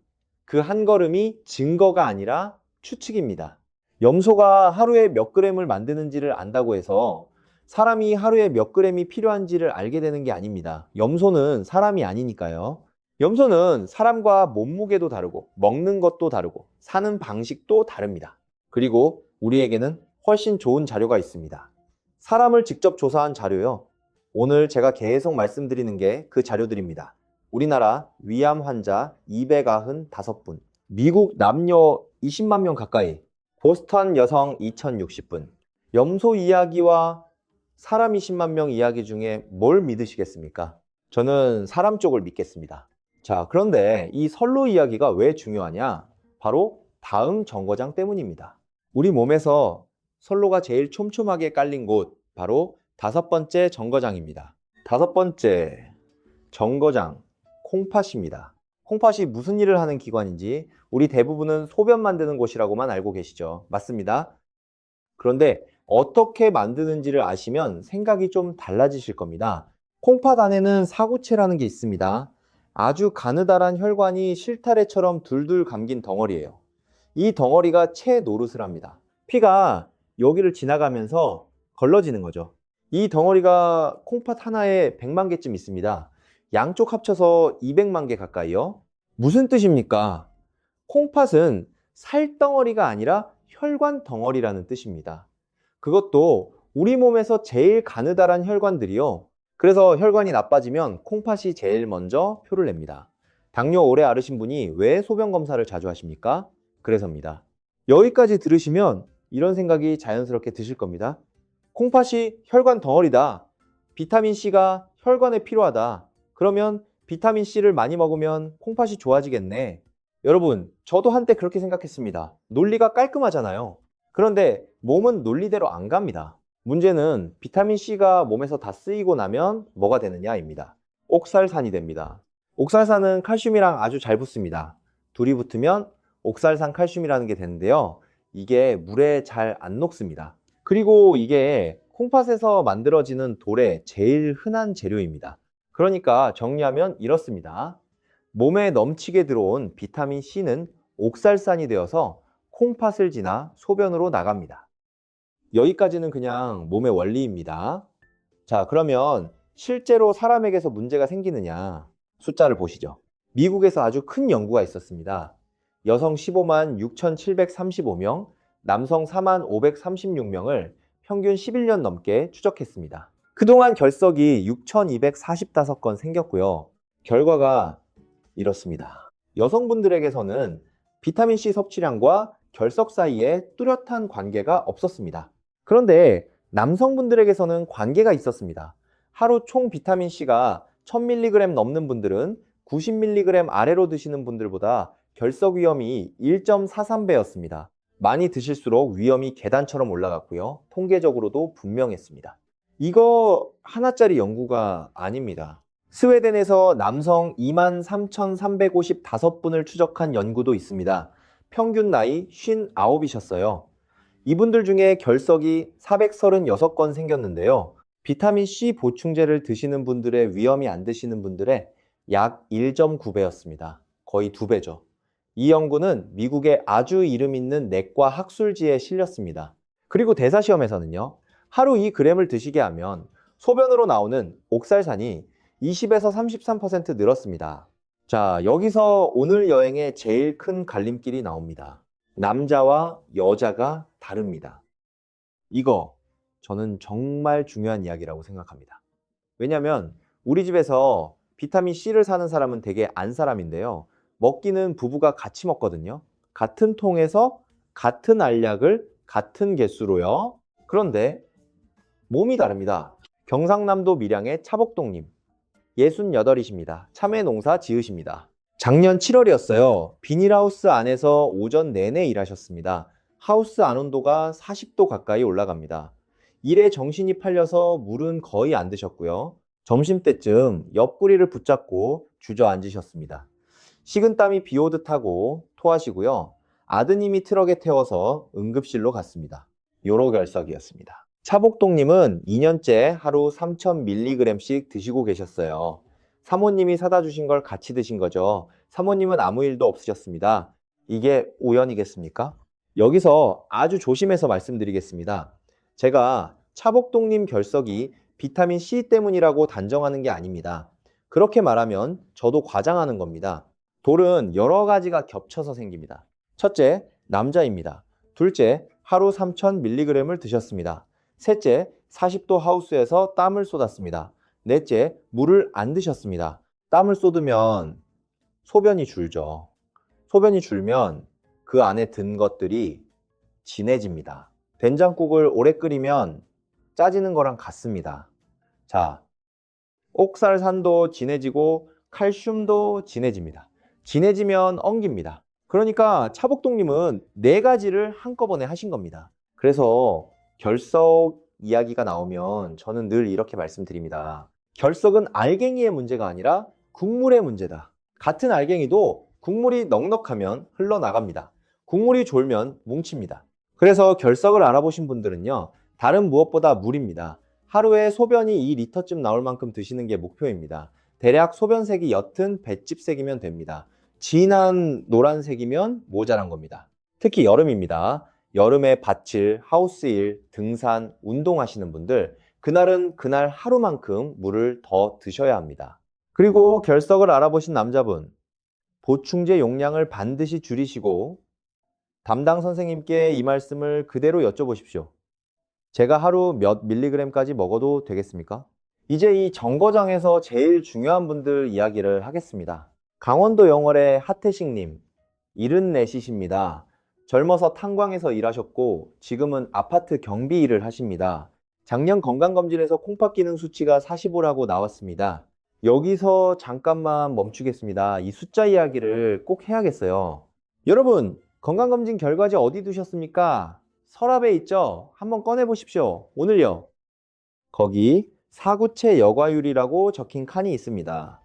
그 한 걸음이 증거가 아니라 추측입니다. 염소가 하루에 몇 그램을 만드는지를 안다고 해서 사람이 하루에 몇 그램이 필요한지를 알게 되는 게 아닙니다. 염소는 사람이 아니니까요. 염소는 사람과 몸무게도 다르고 먹는 것도 다르고 사는 방식도 다릅니다. 그리고 우리에게는 훨씬 좋은 자료가 있습니다. 사람을 직접 조사한 자료요. 오늘 제가 계속 말씀드리는 게 그 자료들입니다. 우리나라 위암 환자 295분, 미국 남녀 20만 명 가까이, 보스턴 여성 2060분, 염소 이야기와 사람 20만 명 이야기 중에 뭘 믿으시겠습니까? 저는 사람 쪽을 믿겠습니다. 자, 그런데 이 선로 이야기가 왜 중요하냐? 바로 다음 정거장 때문입니다. 우리 몸에서 선로가 제일 촘촘하게 깔린 곳, 바로 5번째 정거장입니다. 5번째 정거장, 콩팥입니다. 콩팥이 무슨 일을 하는 기관인지 우리 대부분은 소변 만드는 곳이라고만 알고 계시죠? 맞습니다. 그런데 어떻게 만드는지를 아시면 생각이 좀 달라지실 겁니다. 콩팥 안에는 사구체라는 게 있습니다. 아주 가느다란 혈관이 실타래처럼 둘둘 감긴 덩어리예요. 이 덩어리가 체 노릇을 합니다. 피가 여기를 지나가면서 걸러지는 거죠. 이 덩어리가 콩팥 하나에 100만 개쯤 있습니다. 양쪽 합쳐서 200만 개 가까이요. 무슨 뜻입니까? 콩팥은 살덩어리가 아니라 혈관 덩어리라는 뜻입니다. 그것도 우리 몸에서 제일 가느다란 혈관들이요. 그래서 혈관이 나빠지면 콩팥이 제일 먼저 표를 냅니다. 당뇨 오래 앓으신 분이 왜 소변 검사를 자주 하십니까? 그래서입니다. 여기까지 들으시면 이런 생각이 자연스럽게 드실 겁니다. 콩팥이 혈관 덩어리다. 비타민C가 혈관에 필요하다. 그러면 비타민C를 많이 먹으면 콩팥이 좋아지겠네. 여러분, 저도 한때 그렇게 생각했습니다. 논리가 깔끔하잖아요. 그런데 몸은 논리대로 안 갑니다. 문제는 비타민C가 몸에서 다 쓰이고 나면 뭐가 되느냐입니다. 옥살산이 됩니다. 옥살산은 칼슘이랑 아주 잘 붙습니다. 둘이 붙으면 옥살산 칼슘이라는 게 되는데요. 이게 물에 잘 안 녹습니다. 그리고 이게 콩팥에서 만들어지는 돌의 제일 흔한 재료입니다. 그러니까 정리하면 이렇습니다. 몸에 넘치게 들어온 비타민C는 옥살산이 되어서 콩팥을 지나 소변으로 나갑니다. 여기까지는 그냥 몸의 원리입니다. 자, 그러면 실제로 사람에게서 문제가 생기느냐? 숫자를 보시죠. 미국에서 아주 큰 연구가 있었습니다. 여성 15만 6,735명, 남성 4만 536명을 평균 11년 넘게 추적했습니다. 그동안 결석이 6,245건 생겼고요. 결과가 이렇습니다. 여성분들에게서는 비타민C 섭취량과 결석 사이에 뚜렷한 관계가 없었습니다. 그런데 남성분들에게서는 관계가 있었습니다. 하루 총 비타민C가 1000mg 넘는 분들은 90mg 아래로 드시는 분들보다 결석 위험이 1.43배였습니다. 많이 드실수록 위험이 계단처럼 올라갔고요. 통계적으로도 분명했습니다. 이거 하나짜리 연구가 아닙니다. 스웨덴에서 남성 23,355분을 추적한 연구도 있습니다. 평균 나이 59이셨어요. 이분들 중에 결석이 436건 생겼는데요. 비타민C 보충제를 드시는 분들의 위험이 안 드시는 분들의 약 1.9배였습니다. 거의 2배죠. 이 연구는 미국의 아주 이름 있는 내과 학술지에 실렸습니다. 그리고 대사시험에서는요, 하루 2g을 드시게 하면 소변으로 나오는 옥살산이 20에서 33% 늘었습니다. 자, 여기서 오늘 여행의 제일 큰 갈림길이 나옵니다. 남자와 여자가 다릅니다. 이거 저는 정말 중요한 이야기라고 생각합니다. 왜냐면 우리 집에서 비타민C를 사는 사람은 되게 안 사람인데요. 먹기는 부부가 같이 먹거든요. 같은 통에서 같은 알약을 같은 개수로요. 그런데 몸이 다릅니다. 경상남도 밀양의 차복동님, 68이십니다. 참외 농사 지으십니다. 작년 7월이었어요. 비닐하우스 안에서 오전 내내 일하셨습니다. 하우스 안온도가 40도 가까이 올라갑니다. 일에 정신이 팔려서 물은 거의 안 드셨고요. 점심때쯤 옆구리를 붙잡고 주저앉으셨습니다. 식은땀이 비 오듯 하고 토하시고요. 아드님이 트럭에 태워서 응급실로 갔습니다. 요로 결석이었습니다. 차복동님은 2년째 하루 3000mg씩 드시고 계셨어요. 사모님이 사다 주신 걸 같이 드신 거죠. 사모님은 아무 일도 없으셨습니다. 이게 우연이겠습니까? 여기서 아주 조심해서 말씀드리겠습니다. 제가 차복동님 결석이 비타민C 때문이라고 단정하는 게 아닙니다. 그렇게 말하면 저도 과장하는 겁니다. 돌은 여러 가지가 겹쳐서 생깁니다. 첫째, 남자입니다. 둘째, 하루 3000mg을 드셨습니다. 셋째, 40도 하우스에서 땀을 쏟았습니다. 넷째, 물을 안 드셨습니다. 땀을 쏟으면 소변이 줄죠. 소변이 줄면 그 안에 든 것들이 진해집니다. 된장국을 오래 끓이면 짜지는 거랑 같습니다. 자, 옥살산도 진해지고 칼슘도 진해집니다. 진해지면 엉깁니다. 그러니까 차복동님은 4가지를 한꺼번에 하신 겁니다. 그래서 결석 이야기가 나오면 저는 늘 이렇게 말씀드립니다. 결석은 알갱이의 문제가 아니라 국물의 문제다. 같은 알갱이도 국물이 넉넉하면 흘러나갑니다. 국물이 졸면 뭉칩니다. 그래서 결석을 알아보신 분들은요, 다른 무엇보다 물입니다. 하루에 소변이 2리터쯤 나올 만큼 드시는 게 목표입니다. 대략 소변색이 옅은 볏짚색이면 됩니다. 진한 노란색이면 모자란 겁니다. 특히 여름입니다. 여름에 밭일, 하우스일, 등산, 운동하시는 분들, 그날은 그날 하루만큼 물을 더 드셔야 합니다. 그리고 결석을 알아보신 남자분, 보충제 용량을 반드시 줄이시고 담당 선생님께 이 말씀을 그대로 여쭤보십시오. 제가 하루 몇 밀리그램까지 먹어도 되겠습니까? 이제 이 정거장에서 제일 중요한 분들 이야기를 하겠습니다. 강원도 영월의 하태식님, 74이십니다. 젊어서 탄광에서 일하셨고 지금은 아파트 경비 일을 하십니다. 작년 건강검진에서 콩팥 기능 수치가 45라고 나왔습니다. 여기서 잠깐만 멈추겠습니다. 이 숫자 이야기를 꼭 해야겠어요. 여러분, 건강검진 결과지 어디 두셨습니까? 서랍에 있죠? 한번 꺼내 보십시오. 오늘요. 거기 사구체 여과율이라고 적힌 칸이 있습니다.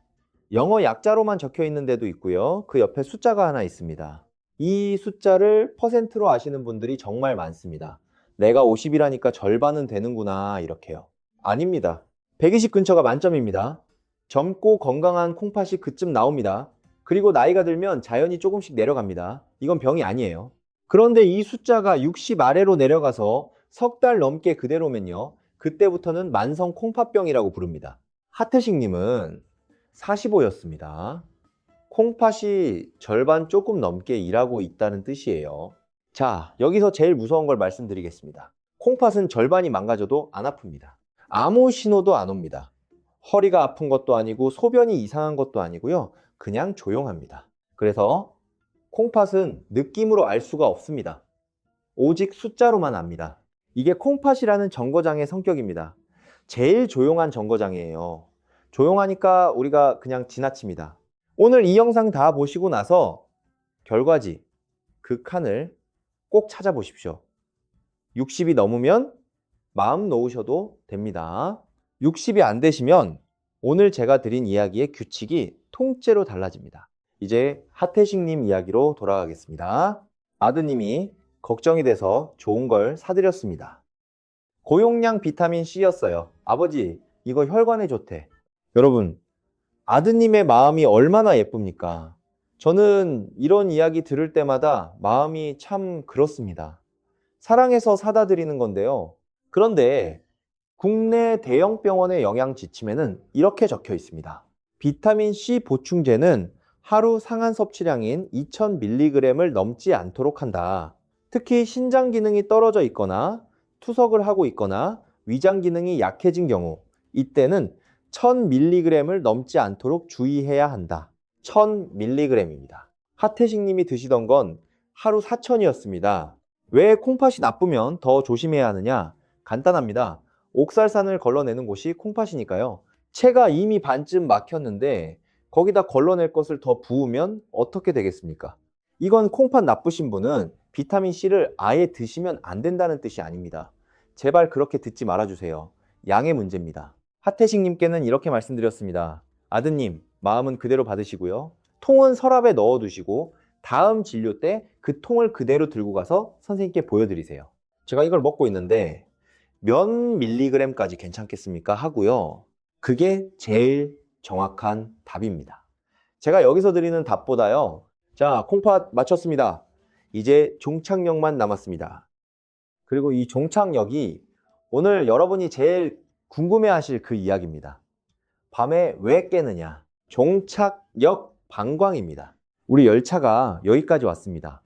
영어 약자로만 적혀 있는 데도 있고요. 그 옆에 숫자가 하나 있습니다. 이 숫자를 퍼센트로 아시는 분들이 정말 많습니다. 내가 50이라니까 절반은 되는구나 이렇게요. 아닙니다. 120 근처가 만점입니다. 젊고 건강한 콩팥이 그쯤 나옵니다. 그리고 나이가 들면 자연히 조금씩 내려갑니다. 이건 병이 아니에요. 그런데 이 숫자가 60 아래로 내려가서 석 달 넘게 그대로면요, 그때부터는 만성 콩팥병이라고 부릅니다. 하태식님은 45였습니다. 콩팥이 절반 조금 넘게 일하고 있다는 뜻이에요. 자, 여기서 제일 무서운 걸 말씀드리겠습니다. 콩팥은 절반이 망가져도 안 아픕니다. 아무 신호도 안 옵니다. 허리가 아픈 것도 아니고 소변이 이상한 것도 아니고요. 그냥 조용합니다. 그래서 콩팥은 느낌으로 알 수가 없습니다. 오직 숫자로만 압니다. 이게 콩팥이라는 정거장의 성격입니다. 제일 조용한 정거장이에요. 조용하니까 우리가 그냥 지나칩니다. 오늘 이 영상 다 보시고 나서 결과지, 그 칸을 꼭 찾아보십시오. 60이 넘으면 마음 놓으셔도 됩니다. 60이 안 되시면 오늘 제가 드린 이야기의 규칙이 통째로 달라집니다. 이제 하태식님 이야기로 돌아가겠습니다. 아드님이 걱정이 돼서 좋은 걸 사드렸습니다. 고용량 비타민 C였어요. 아버지, 이거 혈관에 좋대. 여러분, 아드님의 마음이 얼마나 예쁩니까? 저는 이런 이야기 들을 때마다 마음이 참 그렇습니다. 사랑해서 사다 드리는 건데요. 그런데 국내 대형 병원의 영양 지침에는 이렇게 적혀 있습니다. 비타민 C 보충제는 하루 상한 섭취량인 2000mg을 넘지 않도록 한다. 특히 신장 기능이 떨어져 있거나 투석을 하고 있거나 위장 기능이 약해진 경우, 이때는 1000mg을 넘지 않도록 주의해야 한다. 1000mg입니다. 하태식 님이 드시던 건 하루 4000이었습니다. 왜 콩팥이 나쁘면 더 조심해야 하느냐? 간단합니다. 옥살산을 걸러내는 곳이 콩팥이니까요. 체가 이미 반쯤 막혔는데 거기다 걸러낼 것을 더 부으면 어떻게 되겠습니까? 이건 콩팥 나쁘신 분은 비타민C를 아예 드시면 안 된다는 뜻이 아닙니다. 제발 그렇게 듣지 말아주세요. 양의 문제입니다. 하태식님께는 이렇게 말씀드렸습니다. 아드님, 마음은 그대로 받으시고요. 통은 서랍에 넣어두시고 다음 진료 때 그 통을 그대로 들고 가서 선생님께 보여드리세요. 제가 이걸 먹고 있는데 몇 밀리그램까지 괜찮겠습니까? 하고요. 그게 제일 정확한 답입니다. 제가 여기서 드리는 답보다요. 자, 콩팥 맞췄습니다. 이제 종착역만 남았습니다. 그리고 이 종착역이 오늘 여러분이 제일 궁금해하실 그 이야기입니다. 밤에 왜 깨느냐? 종착역 방광입니다. 우리 열차가 여기까지 왔습니다.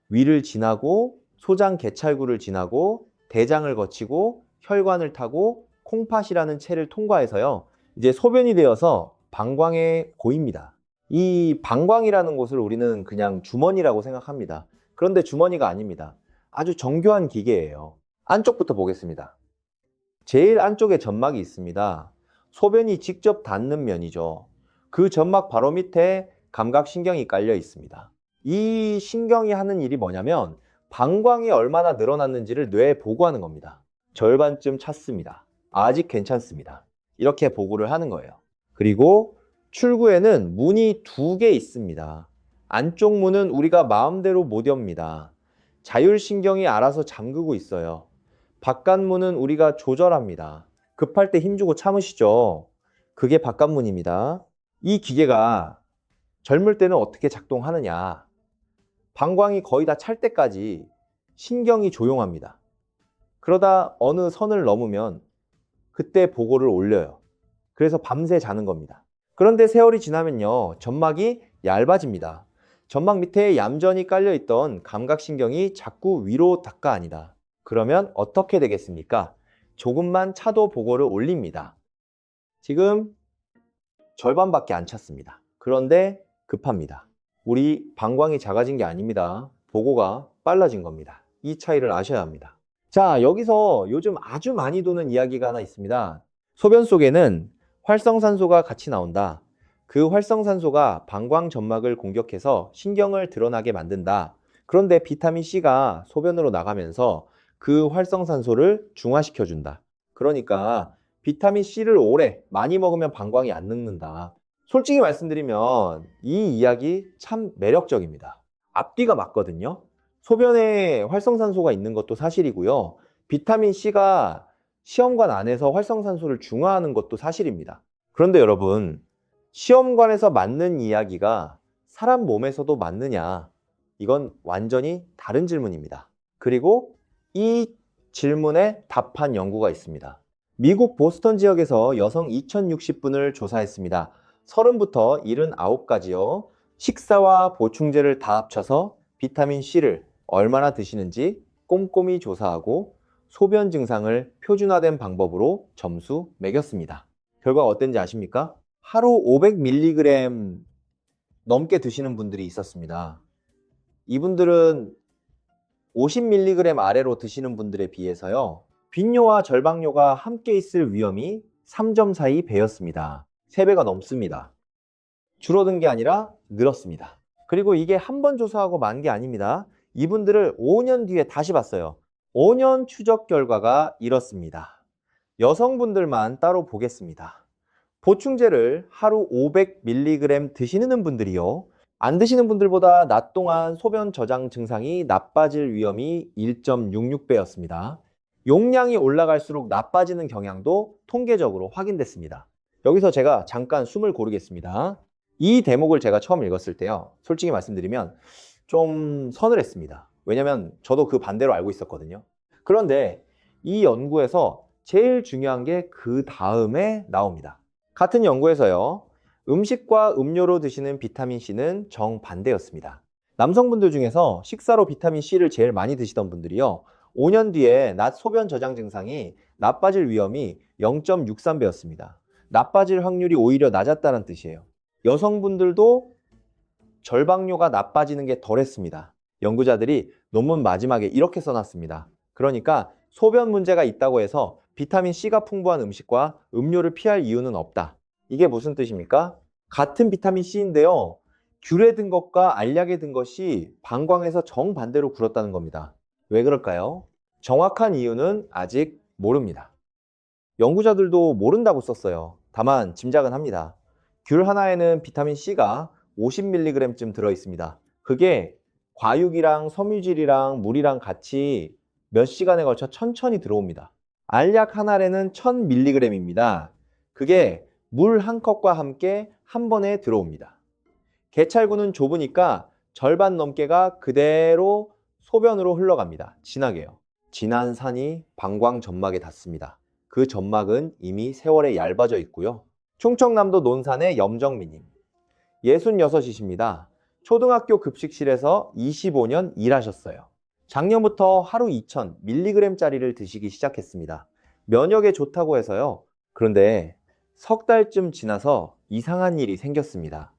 위를 지나고 소장 개찰구를 지나고 대장을 거치고 혈관을 타고 콩팥이라는 체를 통과해서요. 이제 소변이 되어서 방광에 고입니다. 이 방광이라는 곳을 우리는 그냥 주머니라고 생각합니다. 그런데 주머니가 아닙니다. 아주 정교한 기계예요. 안쪽부터 보겠습니다. 제일 안쪽에 점막이 있습니다. 소변이 직접 닿는 면이죠. 그 점막 바로 밑에 감각신경이 깔려 있습니다. 이 신경이 하는 일이 뭐냐면 방광이 얼마나 늘어났는지를 뇌에 보고하는 겁니다. 절반쯤 찼습니다. 아직 괜찮습니다. 이렇게 보고를 하는 거예요. 그리고 출구에는 문이 2개 있습니다. 안쪽 문은 우리가 마음대로 못 엽니다. 자율신경이 알아서 잠그고 있어요. 바깥문은 우리가 조절합니다. 급할 때 힘주고 참으시죠. 그게 바깥문입니다. 이 기계가 젊을 때는 어떻게 작동하느냐? 방광이 거의 다 찰 때까지 신경이 조용합니다. 그러다 어느 선을 넘으면 그때 보고를 올려요. 그래서 밤새 자는 겁니다. 그런데 세월이 지나면요, 점막이 얇아집니다. 점막 밑에 얌전히 깔려있던 감각신경이 자꾸 위로 닦아아니다. 그러면 어떻게 되겠습니까? 조금만 차도 보고를 올립니다. 지금 절반밖에 안 찼습니다. 그런데 급합니다. 우리 방광이 작아진 게 아닙니다. 보고가 빨라진 겁니다. 이 차이를 아셔야 합니다. 자, 여기서 요즘 아주 많이 도는 이야기가 하나 있습니다. 소변 속에는 활성산소가 같이 나온다. 그 활성산소가 방광 점막을 공격해서 신경을 드러나게 만든다. 그런데 비타민C가 소변으로 나가면서 그 활성산소를 중화시켜준다. 그러니까 비타민C를 오래 많이 먹으면 방광이 안 늙는다. 솔직히 말씀드리면 이 이야기 참 매력적입니다. 앞뒤가 맞거든요. 소변에 활성산소가 있는 것도 사실이고요. 비타민C가 시험관 안에서 활성산소를 중화하는 것도 사실입니다. 그런데 여러분, 시험관에서 맞는 이야기가 사람 몸에서도 맞느냐? 이건 완전히 다른 질문입니다. 그리고 이 질문에 답한 연구가 있습니다. 미국 보스턴 지역에서 여성 2060분을 조사했습니다. 30부터 79가지요. 식사와 보충제를 다 합쳐서 비타민C를 얼마나 드시는지 꼼꼼히 조사하고 소변 증상을 표준화된 방법으로 점수 매겼습니다. 결과가 어땠는지 아십니까? 하루 500mg 넘게 드시는 분들이 있었습니다. 이분들은 50mg 아래로 드시는 분들에 비해서요, 빈뇨와 절박뇨가 함께 있을 위험이 3.42 배였습니다. 3배가 넘습니다. 줄어든 게 아니라 늘었습니다. 그리고 이게 한 번 조사하고 만 게 아닙니다. 이분들을 5년 뒤에 다시 봤어요. 5년 추적 결과가 이렇습니다. 여성분들만 따로 보겠습니다. 보충제를 하루 500mg 드시는 분들이요. 안 드시는 분들보다 낮 동안 소변 저장 증상이 나빠질 위험이 1.66배였습니다. 용량이 올라갈수록 나빠지는 경향도 통계적으로 확인됐습니다. 여기서 제가 잠깐 숨을 고르겠습니다. 이 대목을 제가 처음 읽었을 때요. 솔직히 말씀드리면 좀 서늘했습니다. 왜냐면 저도 그 반대로 알고 있었거든요. 그런데 이 연구에서 제일 중요한 게 그 다음에 나옵니다. 같은 연구에서요. 음식과 음료로 드시는 비타민C는 정반대였습니다. 남성분들 중에서 식사로 비타민C를 제일 많이 드시던 분들이요. 5년 뒤에 낮 소변 저장 증상이 나빠질 위험이 0.63배였습니다. 나빠질 확률이 오히려 낮았다는 뜻이에요. 여성분들도 절박뇨가 나빠지는 게 덜했습니다. 연구자들이 논문 마지막에 이렇게 써놨습니다. 그러니까 소변 문제가 있다고 해서 비타민C가 풍부한 음식과 음료를 피할 이유는 없다. 이게 무슨 뜻입니까? 같은 비타민C인데요. 귤에 든 것과 알약에 든 것이 방광에서 정반대로 굴었다는 겁니다. 왜 그럴까요? 정확한 이유는 아직 모릅니다. 연구자들도 모른다고 썼어요. 다만 짐작은 합니다. 귤 하나에는 비타민C가 50mg쯤 들어있습니다. 그게 과육이랑 섬유질이랑 물이랑 같이 몇 시간에 걸쳐 천천히 들어옵니다. 알약 한 알에는 1000mg입니다. 그게 물 한 컵과 함께 한 번에 들어옵니다. 개찰구는 좁으니까 절반 넘게가 그대로 소변으로 흘러갑니다. 진하게요. 진한 산이 방광 점막에 닿습니다. 그 점막은 이미 세월에 얇아져 있고요. 충청남도 논산의 염정미님, 66이십니다. 초등학교 급식실에서 25년 일하셨어요. 작년부터 하루 2000mg짜리를 드시기 시작했습니다. 면역에 좋다고 해서요. 그런데 석 달쯤 지나서 이상한 일이 생겼습니다.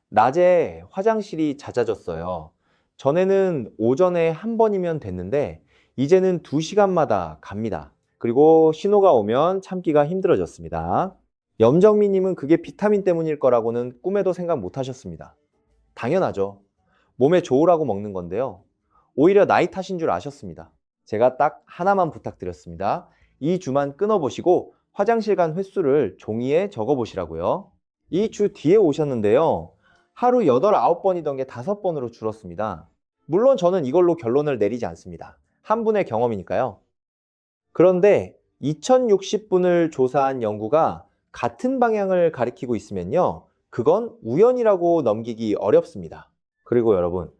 낮에 화장실이 잦아졌어요. 전에는 오전에 한 번이면 됐는데 이제는 2시간마다 갑니다. 그리고 신호가 오면 참기가 힘들어졌습니다. 염정미님은 그게 비타민 때문일 거라고는 꿈에도 생각 못 하셨습니다. 당연하죠. 몸에 좋으라고 먹는 건데요. 오히려 나이 탓인 줄 아셨습니다. 제가 딱 하나만 부탁드렸습니다. 이 주만 끊어보시고 화장실 간 횟수를 종이에 적어보시라고요. 이 주 뒤에 오셨는데요. 하루 8, 9번이던 게 5번으로 줄었습니다. 물론 저는 이걸로 결론을 내리지 않습니다. 한 분의 경험이니까요. 그런데 2060분을 조사한 연구가 같은 방향을 가리키고 있으면요. 그건 우연이라고 넘기기 어렵습니다. 그리고 여러분,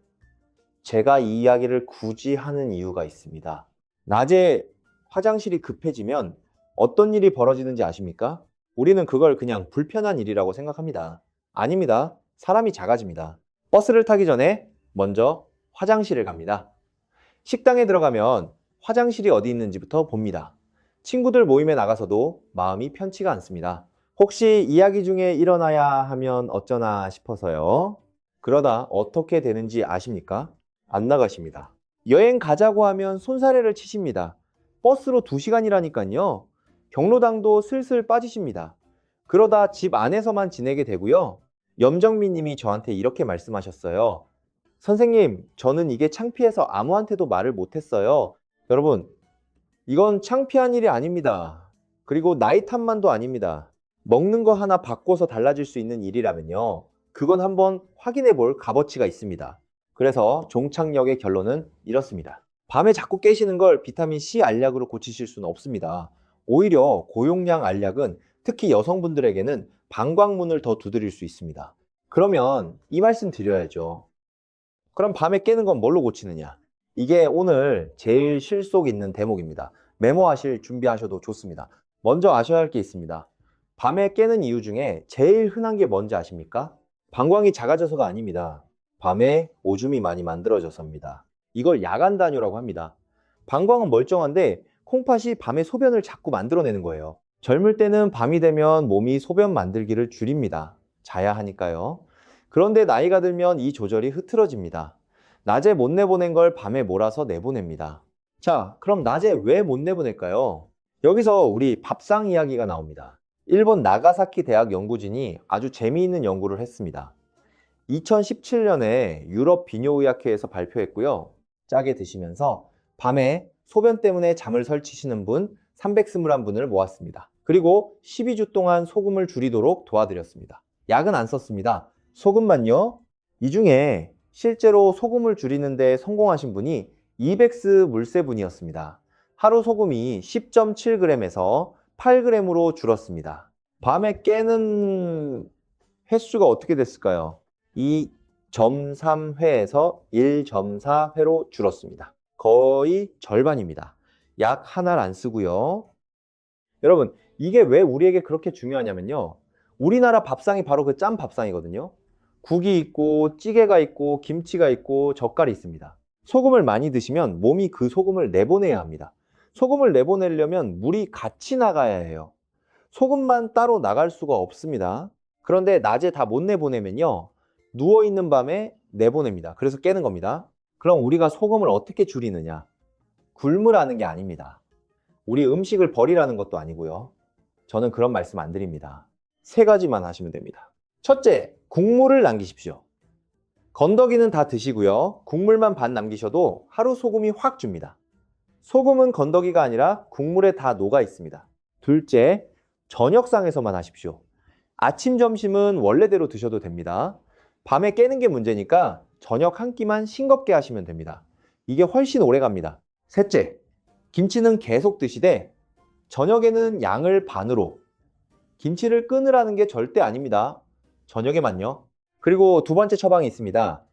제가 이 이야기를 굳이 하는 이유가 있습니다. 낮에 화장실이 급해지면 어떤 일이 벌어지는지 아십니까? 우리는 그걸 그냥 불편한 일이라고 생각합니다. 아닙니다. 사람이 작아집니다. 버스를 타기 전에 먼저 화장실을 갑니다. 식당에 들어가면 화장실이 어디 있는지부터 봅니다. 친구들 모임에 나가서도 마음이 편치가 않습니다. 혹시 이야기 중에 일어나야 하면 어쩌나 싶어서요. 그러다 어떻게 되는지 아십니까? 안 나가십니다. 여행 가자고 하면 손사래를 치십니다. 버스로 2시간이라니까요. 경로당도 슬슬 빠지십니다. 그러다 집 안에서만 지내게 되고요. 염정미 님이 저한테 이렇게 말씀하셨어요. 선생님, 저는 이게 창피해서 아무한테도 말을 못했어요. 여러분, 이건 창피한 일이 아닙니다. 그리고 나이 탓만도 아닙니다. 먹는 거 하나 바꿔서 달라질 수 있는 일이라면요. 그건 한번 확인해 볼 값어치가 있습니다. 그래서 종착역의 결론은 이렇습니다. 밤에 자꾸 깨시는 걸 비타민C 알약으로 고치실 수는 없습니다. 오히려 고용량 알약은 특히 여성분들에게는 방광문을 더 두드릴 수 있습니다. 그러면 이 말씀 드려야죠. 그럼 밤에 깨는 건 뭘로 고치느냐? 이게 오늘 제일 실속 있는 대목입니다. 메모하실 준비하셔도 좋습니다. 먼저 아셔야 할 게 있습니다. 밤에 깨는 이유 중에 제일 흔한 게 뭔지 아십니까? 방광이 작아져서가 아닙니다. 밤에 오줌이 많이 만들어져서입니다. 이걸 야간 단뇨라고 합니다. 방광은 멀쩡한데 콩팥이 밤에 소변을 자꾸 만들어내는 거예요. 젊을 때는 밤이 되면 몸이 소변 만들기를 줄입니다. 자야 하니까요. 그런데 나이가 들면 이 조절이 흐트러집니다. 낮에 못 내보낸 걸 밤에 몰아서 내보냅니다. 자, 그럼 낮에 왜 못 내보낼까요? 여기서 우리 밥상 이야기가 나옵니다. 일본 나가사키 대학 연구진이 아주 재미있는 연구를 했습니다. 2017년에 유럽 비뇨의학회에서 발표했고요. 짜게 드시면서 밤에 소변 때문에 잠을 설치시는 분 321분을 모았습니다. 그리고 12주 동안 소금을 줄이도록 도와드렸습니다. 약은 안 썼습니다. 소금만요. 이 중에 실제로 소금을 줄이는데 성공하신 분이 이벡스 물세분이었습니다. 하루 소금이 10.7g에서 8g으로 줄었습니다. 밤에 깨는 횟수가 어떻게 됐을까요? 2.3회에서 1.4회로 줄었습니다. 거의 절반입니다. 약 하나를 안 쓰고요. 여러분, 이게 왜 우리에게 그렇게 중요하냐면요. 우리나라 밥상이 바로 그 짠 밥상이거든요. 국이 있고 찌개가 있고 김치가 있고 젓갈이 있습니다. 소금을 많이 드시면 몸이 그 소금을 내보내야 합니다. 소금을 내보내려면 물이 같이 나가야 해요. 소금만 따로 나갈 수가 없습니다. 그런데 낮에 다 못 내보내면요, 누워있는 밤에 내보냅니다. 그래서 깨는 겁니다. 그럼 우리가 소금을 어떻게 줄이느냐? 굶으라는 게 아닙니다. 우리 음식을 버리라는 것도 아니고요. 저는 그런 말씀 안 드립니다. 세 가지만 하시면 됩니다. 첫째, 국물을 남기십시오. 건더기는 다 드시고요. 국물만 반 남기셔도 하루 소금이 확 줍니다. 소금은 건더기가 아니라 국물에 다 녹아 있습니다. 둘째, 저녁상에서만 하십시오. 아침, 점심은 원래대로 드셔도 됩니다. 밤에 깨는 게 문제니까 저녁 한 끼만 싱겁게 하시면 됩니다. 이게 훨씬 오래 갑니다. 셋째, 김치는 계속 드시되 저녁에는 양을 반으로. 김치를 끊으라는 게 절대 아닙니다. 저녁에만요. 그리고 두 번째 처방이 있습니다.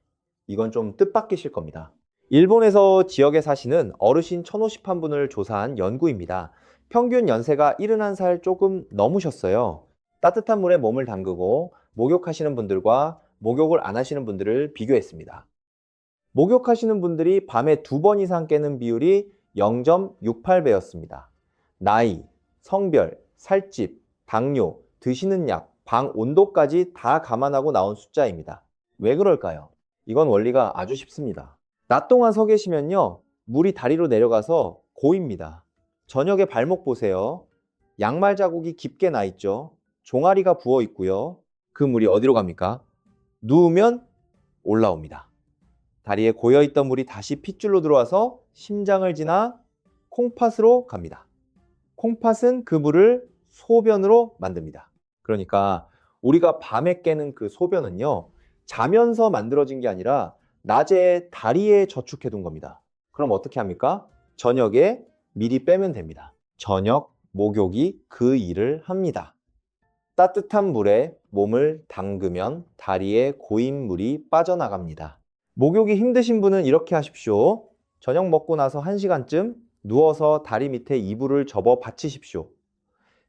이건 좀 뜻밖이실 겁니다. 일본에서 지역에 사시는 어르신 1051분을 조사한 연구입니다. 평균 연세가 71살 조금 넘으셨어요. 따뜻한 물에 몸을 담그고 목욕하시는 분들과 목욕을 안 하시는 분들을 비교했습니다. 목욕하시는 분들이 밤에 2번 이상 깨는 비율이 0.68배였습니다. 나이, 성별, 살집, 당뇨, 드시는 약, 방 온도까지 다 감안하고 나온 숫자입니다. 왜 그럴까요? 이건 원리가 아주 쉽습니다. 낮 동안 서 계시면요, 물이 다리로 내려가서 고입니다. 저녁에 발목 보세요. 양말 자국이 깊게 나 있죠. 종아리가 부어 있고요. 그 물이 어디로 갑니까? 누우면 올라옵니다. 다리에 고여있던 물이 다시 핏줄로 들어와서 심장을 지나 콩팥으로 갑니다. 콩팥은 그 물을 소변으로 만듭니다. 그러니까 우리가 밤에 깨는 그 소변은요, 자면서 만들어진 게 아니라 낮에 다리에 저축해 둔 겁니다. 그럼 어떻게 합니까? 저녁에 미리 빼면 됩니다. 저녁 목욕이 그 일을 합니다. 따뜻한 물에 몸을 담그면 다리에 고인 물이 빠져나갑니다. 목욕이 힘드신 분은 이렇게 하십시오. 저녁 먹고 나서 1시간쯤 누워서 다리 밑에 이불을 접어 받치십시오.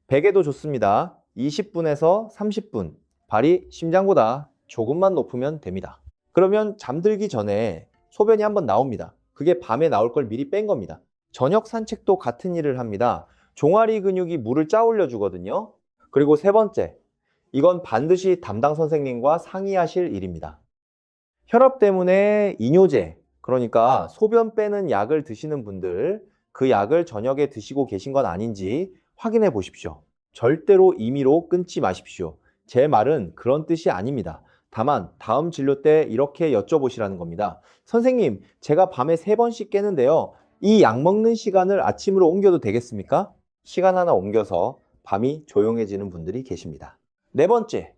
베개도 좋습니다. 20분에서 30분. 발이 심장보다 조금만 높으면 됩니다. 그러면 잠들기 전에 소변이 한번 나옵니다. 그게 밤에 나올 걸 미리 뺀 겁니다. 저녁 산책도 같은 일을 합니다. 종아리 근육이 물을 짜올려 주거든요. 그리고 세 번째, 이건 반드시 담당 선생님과 상의하실 일입니다. 혈압 때문에 이뇨제, 그러니까 소변 빼는 약을 드시는 분들, 그 약을 저녁에 드시고 계신 건 아닌지 확인해 보십시오. 절대로 임의로 끊지 마십시오. 제 말은 그런 뜻이 아닙니다. 다만 다음 진료 때 이렇게 여쭤보시라는 겁니다. 선생님, 제가 밤에 3번씩 깨는데요. 이 약 먹는 시간을 아침으로 옮겨도 되겠습니까? 시간 하나 옮겨서 밤이 조용해지는 분들이 계십니다. 네 번째,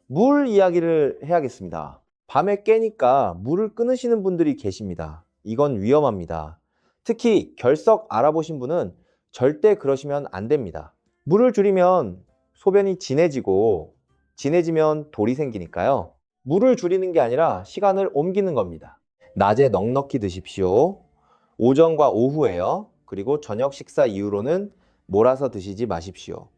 물 이야기를 해야겠습니다. 밤에 깨니까 물을 끊으시는 분들이 계십니다. 이건 위험합니다. 특히 결석 알아보신 분은 절대 그러시면 안 됩니다. 물을 줄이면 소변이 진해지고 진해지면 돌이 생기니까요. 물을 줄이는 게 아니라 시간을 옮기는 겁니다. 낮에 넉넉히 드십시오. 오전과 오후에요. 그리고 저녁 식사 이후로는 몰아서 드시지 마십시오.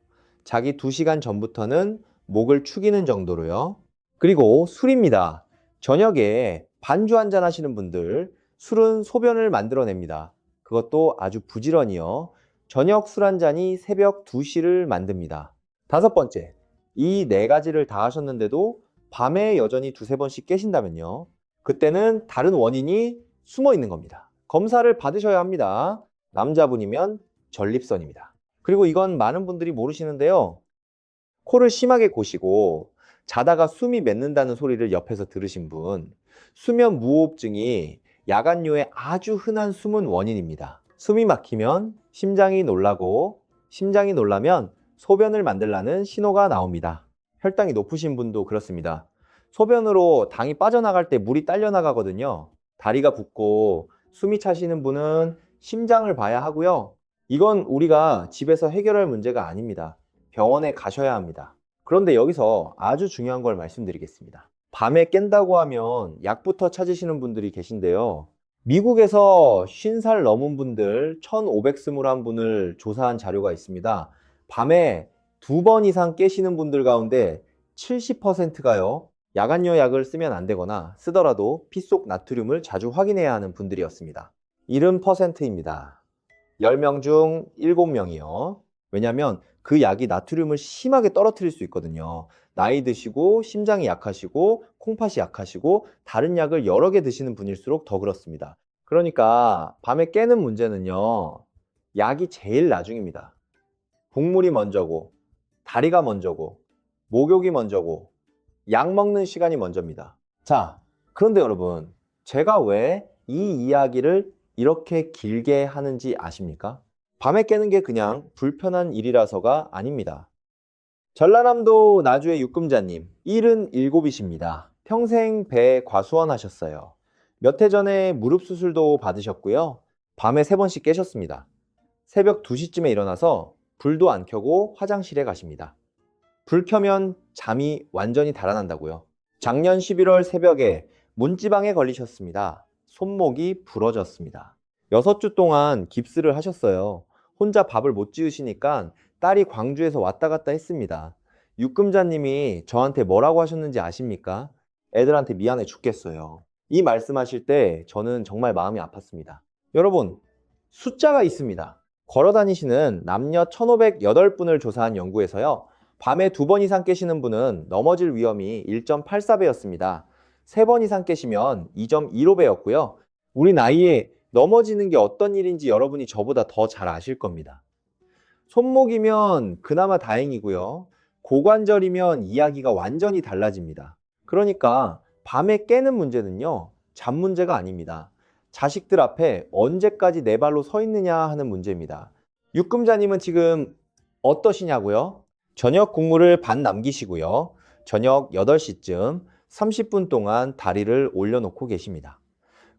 자기 2시간 전부터는 목을 축이는 정도로요. 그리고 술입니다. 저녁에 반주 한잔 하시는 분들, 술은 소변을 만들어냅니다. 그것도 아주 부지런히요. 저녁 술 한 잔이 새벽 2시를 만듭니다. 다섯 번째, 이 4가지를 다 하셨는데도 밤에 여전히 2-3번씩 깨신다면요. 그때는 다른 원인이 숨어 있는 겁니다. 검사를 받으셔야 합니다. 남자분이면 전립선입니다. 그리고 이건 많은 분들이 모르시는데요. 코를 심하게 고시고 자다가 숨이 맺는다는 소리를 옆에서 들으신 분, 수면 무호흡증이 야간뇨의 아주 흔한 숨은 원인입니다. 숨이 막히면 심장이 놀라고, 심장이 놀라면 소변을 만들라는 신호가 나옵니다. 혈당이 높으신 분도 그렇습니다. 소변으로 당이 빠져나갈 때 물이 딸려 나가거든요. 다리가 붓고 숨이 차시는 분은 심장을 봐야 하고요. 이건 우리가 집에서 해결할 문제가 아닙니다. 병원에 가셔야 합니다. 그런데 여기서 아주 중요한 걸 말씀드리겠습니다. 밤에 깬다고 하면 약부터 찾으시는 분들이 계신데요. 미국에서 50살 넘은 분들 1,521분을 조사한 자료가 있습니다. 밤에 2번 이상 깨시는 분들 가운데 70%가요. 야간요 약을 쓰면 안 되거나 쓰더라도 피 속 나트륨을 자주 확인해야 하는 분들이었습니다. 70%입니다. 10명 중 7명이요. 왜냐하면 그 약이 나트륨을 심하게 떨어뜨릴 수 있거든요. 나이 드시고 심장이 약하시고 콩팥이 약하시고 다른 약을 여러 개 드시는 분일수록 더 그렇습니다. 그러니까 밤에 깨는 문제는요. 약이 제일 나중입니다. 국물이 먼저고 다리가 먼저고 목욕이 먼저고 약 먹는 시간이 먼저입니다. 자, 그런데 여러분, 제가 왜 이 이야기를 이렇게 길게 하는지 아십니까? 밤에 깨는 게 그냥 불편한 일이라서가 아닙니다. 전라남도 나주의 육금자님, 77이십니다. 평생 배 과수원 하셨어요. 몇 해 전에 무릎 수술도 받으셨고요. 밤에 3번씩 깨셨습니다. 새벽 2시쯤에 일어나서 불도 안 켜고 화장실에 가십니다. 불 켜면 잠이 완전히 달아난다고요. 작년 11월 새벽에 문지방에 걸리셨습니다. 손목이 부러졌습니다. 6주 동안 깁스를 하셨어요. 혼자 밥을 못 지으시니까 딸이 광주에서 왔다 갔다 했습니다. 육금자님이 저한테 뭐라고 하셨는지 아십니까? 애들한테 미안해 죽겠어요. 이 말씀하실 때 저는 정말 마음이 아팠습니다. 여러분, 숫자가 있습니다. 걸어 다니시는 남녀 1,508분을 조사한 연구에서요. 밤에 2번 이상 깨시는 분은 넘어질 위험이 1.84배였습니다. 3번 이상 깨시면 2.15배였고요. 우리 나이에 넘어지는 게 어떤 일인지 여러분이 저보다 더 잘 아실 겁니다. 손목이면 그나마 다행이고요. 고관절이면 이야기가 완전히 달라집니다. 그러니까 밤에 깨는 문제는요, 잠 문제가 아닙니다. 자식들 앞에 언제까지 내 발로 서 있느냐 하는 문제입니다. 육금자님은 지금 어떠시냐고요? 저녁 국물을 반 남기시고요. 저녁 8시쯤 30분 동안 다리를 올려놓고 계십니다.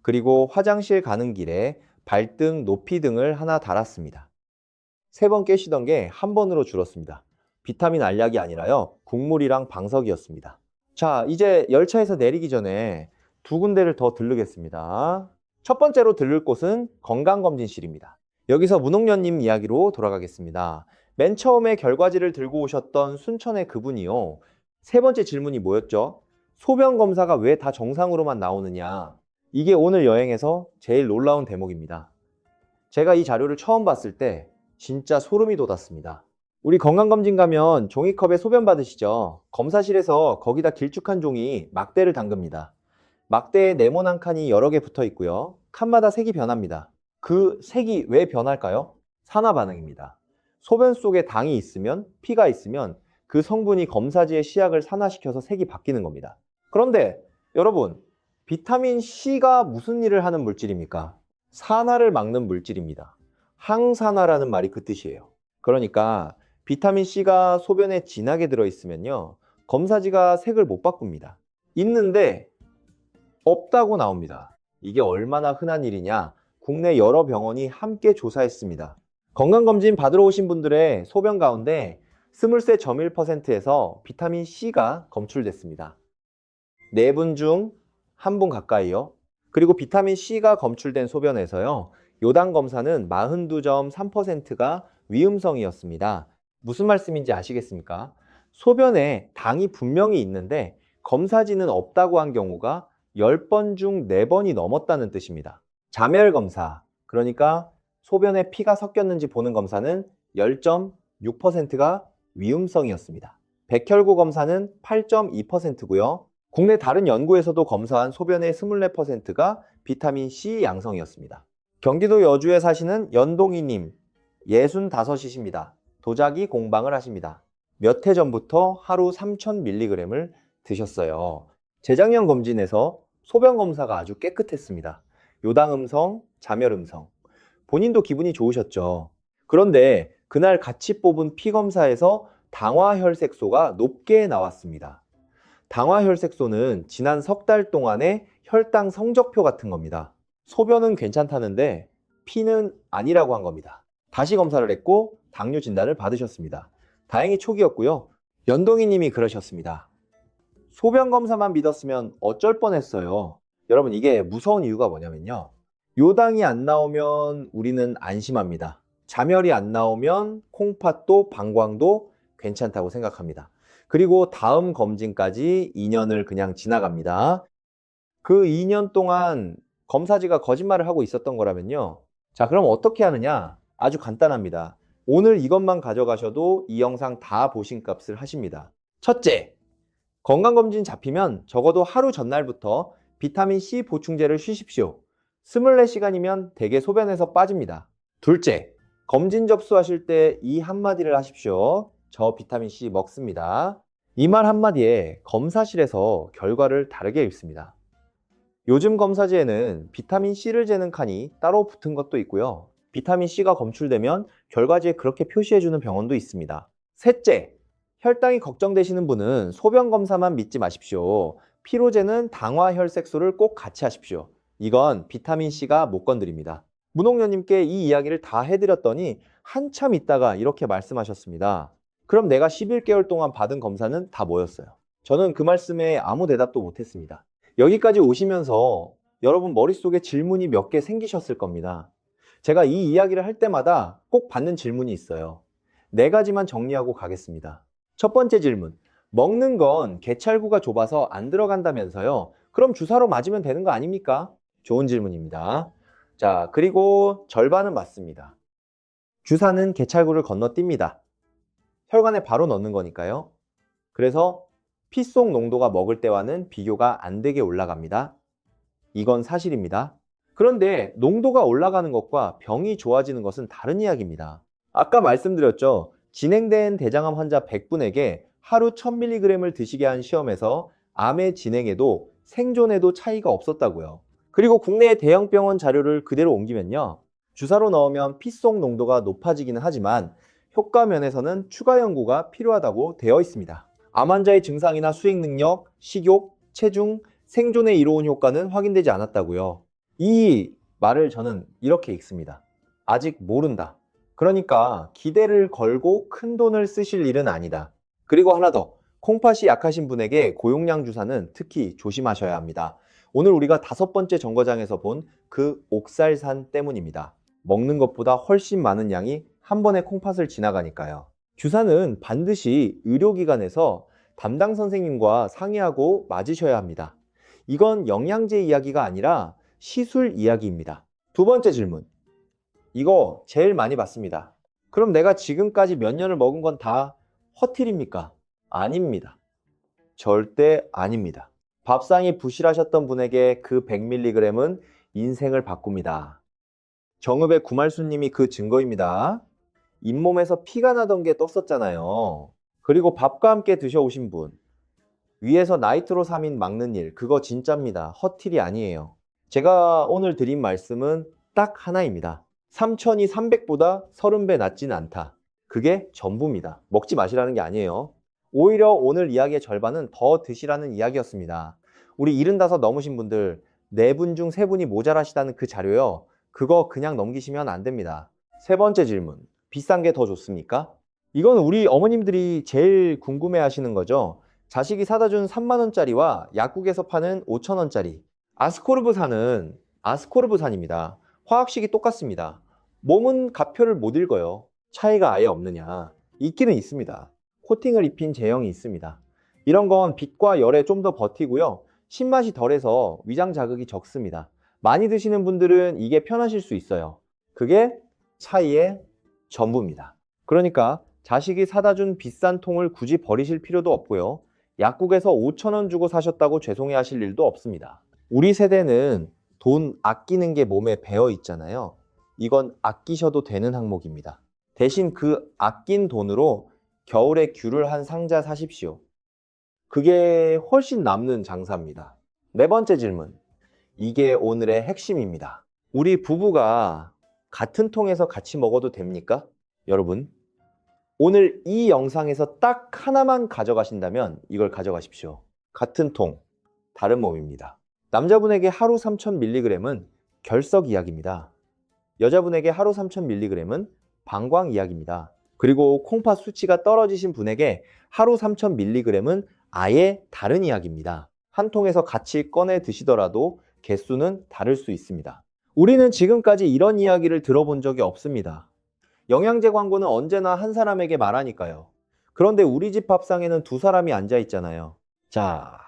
그리고 화장실 가는 길에 발등 높이 등을 하나 달았습니다. 3번 깨시던 게 한 번으로 줄었습니다. 비타민 알약이 아니라요. 국물이랑 방석이었습니다. 자, 이제 열차에서 내리기 전에 2군데를 더 들르겠습니다. 첫 번째로 들를 곳은 건강검진실입니다. 여기서 문홍년님 이야기로 돌아가겠습니다. 맨 처음에 결과지를 들고 오셨던 순천의 그분이요. 3번째 질문이 뭐였죠? 소변 검사가 왜 다 정상으로만 나오느냐? 이게 오늘 여행에서 제일 놀라운 대목입니다. 제가 이 자료를 처음 봤을 때 진짜 소름이 돋았습니다. 우리 건강검진 가면 종이컵에 소변 받으시죠? 검사실에서 거기다 길쭉한 종이 막대를 담급니다. 막대에 네모난 칸이 여러 개 붙어 있고요. 칸마다 색이 변합니다. 그 색이 왜 변할까요? 산화 반응입니다. 소변 속에 당이 있으면, 피가 있으면 그 성분이 검사지의 시약을 산화시켜서 색이 바뀌는 겁니다. 그런데 여러분, 비타민 C가 무슨 일을 하는 물질입니까? 산화를 막는 물질입니다. 항산화라는 말이 그 뜻이에요. 그러니까 비타민 C가 소변에 진하게 들어있으면요, 검사지가 색을 못 바꿉니다. 있는데 없다고 나옵니다. 이게 얼마나 흔한 일이냐? 국내 여러 병원이 함께 조사했습니다. 건강검진 받으러 오신 분들의 소변 가운데 23.1%에서 비타민 C가 검출됐습니다. 4분 중 1분 가까이요. 그리고 비타민 C가 검출된 소변에서요, 요당 검사는 42.3%가 위음성이었습니다. 무슨 말씀인지 아시겠습니까? 소변에 당이 분명히 있는데 검사지는 없다고 한 경우가 10번 중 4번이 넘었다는 뜻입니다. 자멸 검사, 그러니까 소변에 피가 섞였는지 보는 검사는 10.6%가 위음성이었습니다. 백혈구 검사는 8.2%고요. 국내 다른 연구에서도 검사한 소변의 24%가 비타민 C 양성이었습니다. 경기도 여주에 사시는 연동이님, 65이십니다. 도자기 공방을 하십니다. 몇 해 전부터 하루 3000mg을 드셨어요. 재작년 검진에서 소변 검사가 아주 깨끗했습니다. 요당 음성, 자멸 음성. 본인도 기분이 좋으셨죠. 그런데 그날 같이 뽑은 피 검사에서 당화혈색소가 높게 나왔습니다. 당화혈색소는 지난 석 달 동안의 혈당 성적표 같은 겁니다. 소변은 괜찮다는데 피는 아니라고 한 겁니다. 다시 검사를 했고 당뇨 진단을 받으셨습니다. 다행히 초기였고요. 연동이 님이 그러셨습니다. 소변 검사만 믿었으면 어쩔 뻔했어요. 여러분, 이게 무서운 이유가 뭐냐면요. 요당이 안 나오면 우리는 안심합니다. 자멸이 안 나오면 콩팥도 방광도 괜찮다고 생각합니다. 그리고 다음 검진까지 2년을 그냥 지나갑니다. 그 2년 동안 검사지가 거짓말을 하고 있었던 거라면요. 자, 그럼 어떻게 하느냐? 아주 간단합니다. 오늘 이것만 가져가셔도 이 영상 다 보신 값을 하십니다. 첫째, 건강검진 잡히면 적어도 하루 전날부터 비타민C 보충제를 쉬십시오. 24시간이면 대개 소변에서 빠집니다. 둘째, 검진 접수하실 때 이 한마디를 하십시오. 저 비타민C 먹습니다. 이 말 한마디에 검사실에서 결과를 다르게 읽습니다. 요즘 검사지에는 비타민C를 재는 칸이 따로 붙은 것도 있고요. 비타민C가 검출되면 결과지에 그렇게 표시해주는 병원도 있습니다. 셋째, 혈당이 걱정되시는 분은 소변 검사만 믿지 마십시오. 피로제는 당화혈색소를 꼭 같이 하십시오. 이건 비타민C가 못 건드립니다. 문홍녀님께 이 이야기를 다 해드렸더니 한참 있다가 이렇게 말씀하셨습니다. 그럼 내가 11개월 동안 받은 검사는 다 뭐였어요? 저는 그 말씀에 아무 대답도 못했습니다. 여기까지 오시면서 여러분 머릿속에 질문이 몇 개 생기셨을 겁니다. 제가 이 이야기를 할 때마다 꼭 받는 질문이 있어요. 4가지만 정리하고 가겠습니다. 첫 번째 질문. 먹는 건 개찰구가 좁아서 안 들어간다면서요? 그럼 주사로 맞으면 되는 거 아닙니까? 좋은 질문입니다. 자, 그리고 절반은 맞습니다. 주사는 개찰구를 건너뜁니다. 혈관에 바로 넣는 거니까요. 그래서 피 속 농도가 먹을 때와는 비교가 안 되게 올라갑니다. 이건 사실입니다. 그런데 농도가 올라가는 것과 병이 좋아지는 것은 다른 이야기입니다. 아까 말씀드렸죠. 진행된 대장암 환자 100분에게 하루 1000mg을 드시게 한 시험에서 암의 진행에도 생존에도 차이가 없었다고요. 그리고 국내 대형 병원 자료를 그대로 옮기면요. 주사로 넣으면 피 속 농도가 높아지기는 하지만 효과 면에서는 추가 연구가 필요하다고 되어 있습니다. 암 환자의 증상이나 수익 능력, 식욕, 체중, 생존에 이로운 효과는 확인되지 않았다고요. 이 말을 저는 이렇게 읽습니다. 아직 모른다. 그러니까 기대를 걸고 큰 돈을 쓰실 일은 아니다. 그리고 하나 더, 콩팥이 약하신 분에게 고용량 주사는 특히 조심하셔야 합니다. 오늘 우리가 5번째 정거장에서 본 그 옥살산 때문입니다. 먹는 것보다 훨씬 많은 양이 한 번에 콩팥을 지나가니까요. 주사는 반드시 의료기관에서 담당 선생님과 상의하고 맞으셔야 합니다. 이건 영양제 이야기가 아니라 시술 이야기입니다. 두 번째 질문. 이거 제일 많이 받습니다. 그럼 내가 지금까지 몇 년을 먹은 건 다 허틀입니까? 아닙니다. 절대 아닙니다. 밥상이 부실하셨던 분에게 그 100mg은 인생을 바꿉니다. 정읍의 구말수님이 그 증거입니다. 잇몸에서 피가 나던 게 떴었잖아요. 그리고 밥과 함께 드셔오신 분, 위에서 나이트로사민 막는 일, 그거 진짜입니다. 허틀이 아니에요. 제가 오늘 드린 말씀은 딱 하나입니다. 삼천이 300보다 30배 낫지는 않다. 그게 전부입니다. 먹지 마시라는 게 아니에요. 오히려 오늘 이야기의 절반은 더 드시라는 이야기였습니다. 우리 75 넘으신 분들 4분 중 3분이 모자라시다는 그 자료요. 그거 그냥 넘기시면 안 됩니다. 세 번째 질문. 비싼 게 더 좋습니까? 이건 우리 어머님들이 제일 궁금해 하시는 거죠. 자식이 사다 준 3만 원짜리와 약국에서 파는 5천 원짜리. 아스코르브산은 아스코르브산입니다. 화학식이 똑같습니다. 몸은 가표를 못 읽어요. 차이가 아예 없느냐? 있기는 있습니다. 코팅을 입힌 제형이 있습니다. 이런 건 빛과 열에 좀 더 버티고요. 신맛이 덜해서 위장 자극이 적습니다. 많이 드시는 분들은 이게 편하실 수 있어요. 그게 차이의 전부입니다. 그러니까 자식이 사다 준 비싼 통을 굳이 버리실 필요도 없고요. 약국에서 5천 원 주고 사셨다고 죄송해 하실 일도 없습니다. 우리 세대는 돈 아끼는 게 몸에 배어 있잖아요. 이건 아끼셔도 되는 항목입니다. 대신 그 아낀 돈으로 겨울에 귤을 한 상자 사십시오. 그게 훨씬 남는 장사입니다. 네 번째 질문. 이게 오늘의 핵심입니다. 우리 부부가 같은 통에서 같이 먹어도 됩니까? 여러분, 오늘 이 영상에서 딱 하나만 가져가신다면 이걸 가져가십시오. 같은 통, 다른 몸입니다. 남자분에게 하루 3000mg은 결석 이야기입니다. 여자분에게 하루 3000mg은 방광 이야기입니다. 그리고 콩팥 수치가 떨어지신 분에게 하루 3000mg은 아예 다른 이야기입니다. 한 통에서 같이 꺼내 드시더라도 개수는 다를 수 있습니다. 우리는 지금까지 이런 이야기를 들어본 적이 없습니다. 영양제 광고는 언제나 한 사람에게 말하니까요. 그런데 우리 집 밥상에는 두 사람이 앉아 있잖아요. 자,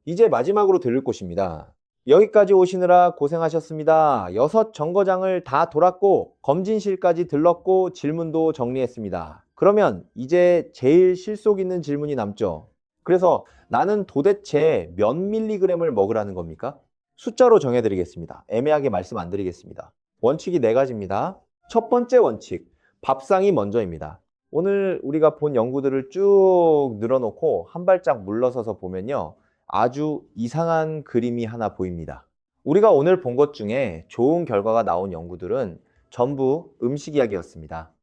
이제 마지막으로 들을 곳입니다. 여기까지 오시느라 고생하셨습니다. 6 정거장을 다 돌았고 검진실까지 들렀고 질문도 정리했습니다. 그러면 이제 제일 실속 있는 질문이 남죠. 그래서 나는 도대체 몇 밀리그램을 먹으라는 겁니까? 숫자로 정해드리겠습니다. 애매하게 말씀 안 드리겠습니다. 원칙이 4가지입니다. 첫 번째 원칙, 밥상이 먼저입니다. 오늘 우리가 본 연구들을 쭉 늘어놓고 한 발짝 물러서서 보면요, 아주 이상한 그림이 하나 보입니다. 우리가 오늘 본 것 중에 좋은 결과가 나온 연구들은 전부 음식 이야기였습니다.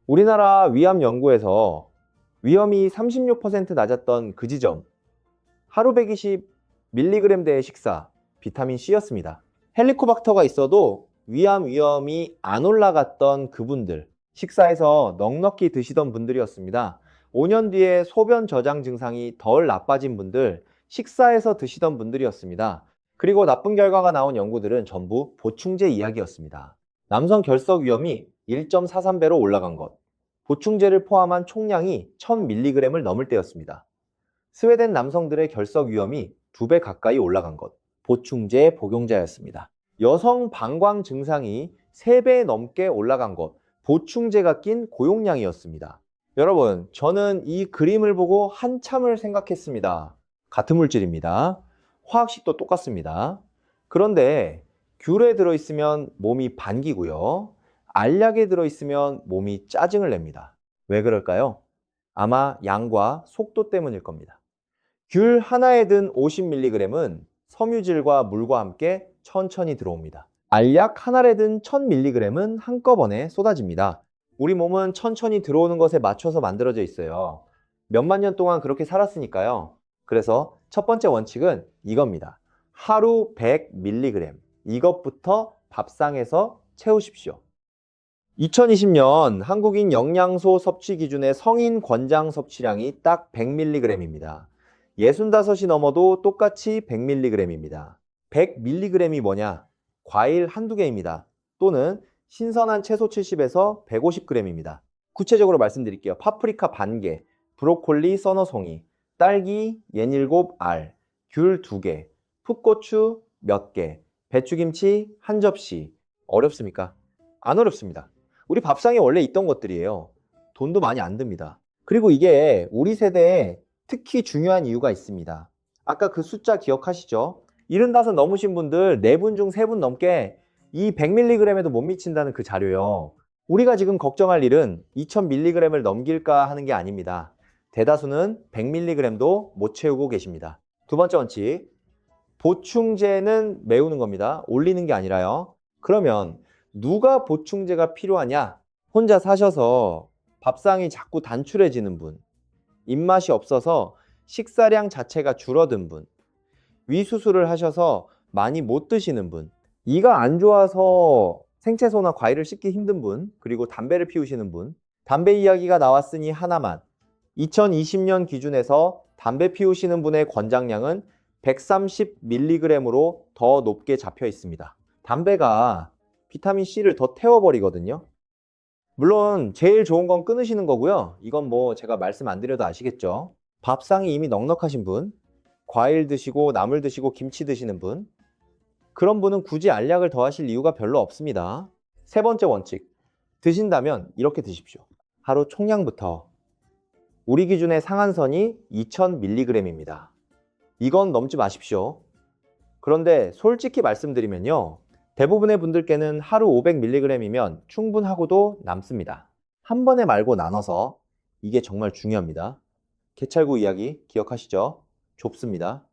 우리나라 위암 연구에서 위험이 36% 낮았던 그 지점, 하루 120mg 대의 식사, 비타민 C였습니다. 헬리코박터가 있어도 위암 위험이 안 올라갔던 그분들, 식사에서 넉넉히 드시던 분들이었습니다. 5년 뒤에 소변 저장 증상이 덜 나빠진 분들, 식사에서 드시던 분들이었습니다. 그리고 나쁜 결과가 나온 연구들은 전부 보충제 이야기였습니다. 남성 결석 위험이 1.43배로 올라간 것, 보충제를 포함한 총량이 1000mg을 넘을 때였습니다. 스웨덴 남성들의 결석 위험이 2배 가까이 올라간 것, 보충제 복용자였습니다. 여성 방광 증상이 3배 넘게 올라간 것, 보충제가 낀 고용량이었습니다. 여러분, 저는 이 그림을 보고 한참을 생각했습니다. 같은 물질입니다. 화학식도 똑같습니다. 그런데 귤에 들어있으면 몸이 반기고요. 알약에 들어있으면 몸이 짜증을 냅니다. 왜 그럴까요? 아마 양과 속도 때문일 겁니다. 귤 하나에 든 50mg은 섬유질과 물과 함께 천천히 들어옵니다. 알약 하나에 든 1000mg은 한꺼번에 쏟아집니다. 우리 몸은 천천히 들어오는 것에 맞춰서 만들어져 있어요. 몇만 년 동안 그렇게 살았으니까요. 그래서 첫 번째 원칙은 이겁니다. 하루 100mg, 이것부터 밥상에서 채우십시오. 2020년 한국인 영양소 섭취 기준의 성인 권장 섭취량이 딱 100mg입니다. 65이 넘어도 똑같이 100mg입니다. 100mg이 뭐냐? 과일 한두 개입니다. 또는 신선한 채소 70에서 150g입니다. 구체적으로 말씀드릴게요. 파프리카 반개, 브로콜리 서너 송이, 딸기 67알, 귤 2개, 풋고추 몇 개, 배추김치 한 접시. 어렵습니까? 안 어렵습니다. 우리 밥상에 원래 있던 것들이에요. 돈도 많이 안 듭니다. 그리고 이게 우리 세대에 특히 중요한 이유가 있습니다. 아까 그 숫자 기억하시죠? 75 넘으신 분들 4분 중 3분 넘게 이 100mg에도 못 미친다는 그 자료요. 우리가 지금 걱정할 일은 2000mg을 넘길까 하는 게 아닙니다. 대다수는 100mg도 못 채우고 계십니다. 두 번째 원칙, 보충제는 메우는 겁니다. 올리는 게 아니라요. 그러면 누가 보충제가 필요하냐? 혼자 사셔서 밥상이 자꾸 단출해지는 분, 입맛이 없어서 식사량 자체가 줄어든 분, 위수술을 하셔서 많이 못 드시는 분, 이가 안 좋아서 생채소나 과일을 씹기 힘든 분, 그리고 담배를 피우시는 분. 담배 이야기가 나왔으니 하나만, 2020년 기준에서 담배 피우시는 분의 권장량은 130mg으로 더 높게 잡혀 있습니다. 담배가 비타민C를 더 태워버리거든요. 물론 제일 좋은 건 끊으시는 거고요. 이건 뭐 제가 말씀 안 드려도 아시겠죠. 밥상이 이미 넉넉하신 분, 과일 드시고 나물 드시고 김치 드시는 분, 그런 분은 굳이 알약을 더하실 이유가 별로 없습니다. 세 번째 원칙, 드신다면 이렇게 드십시오. 하루 총량부터 우리 기준의 상한선이 2000mg입니다. 이건 넘지 마십시오. 그런데 솔직히 말씀드리면요, 대부분의 분들께는 하루 500mg이면 충분하고도 남습니다. 한 번에 말고 나눠서, 이게 정말 중요합니다. 개찰구 이야기 기억하시죠? 좁습니다.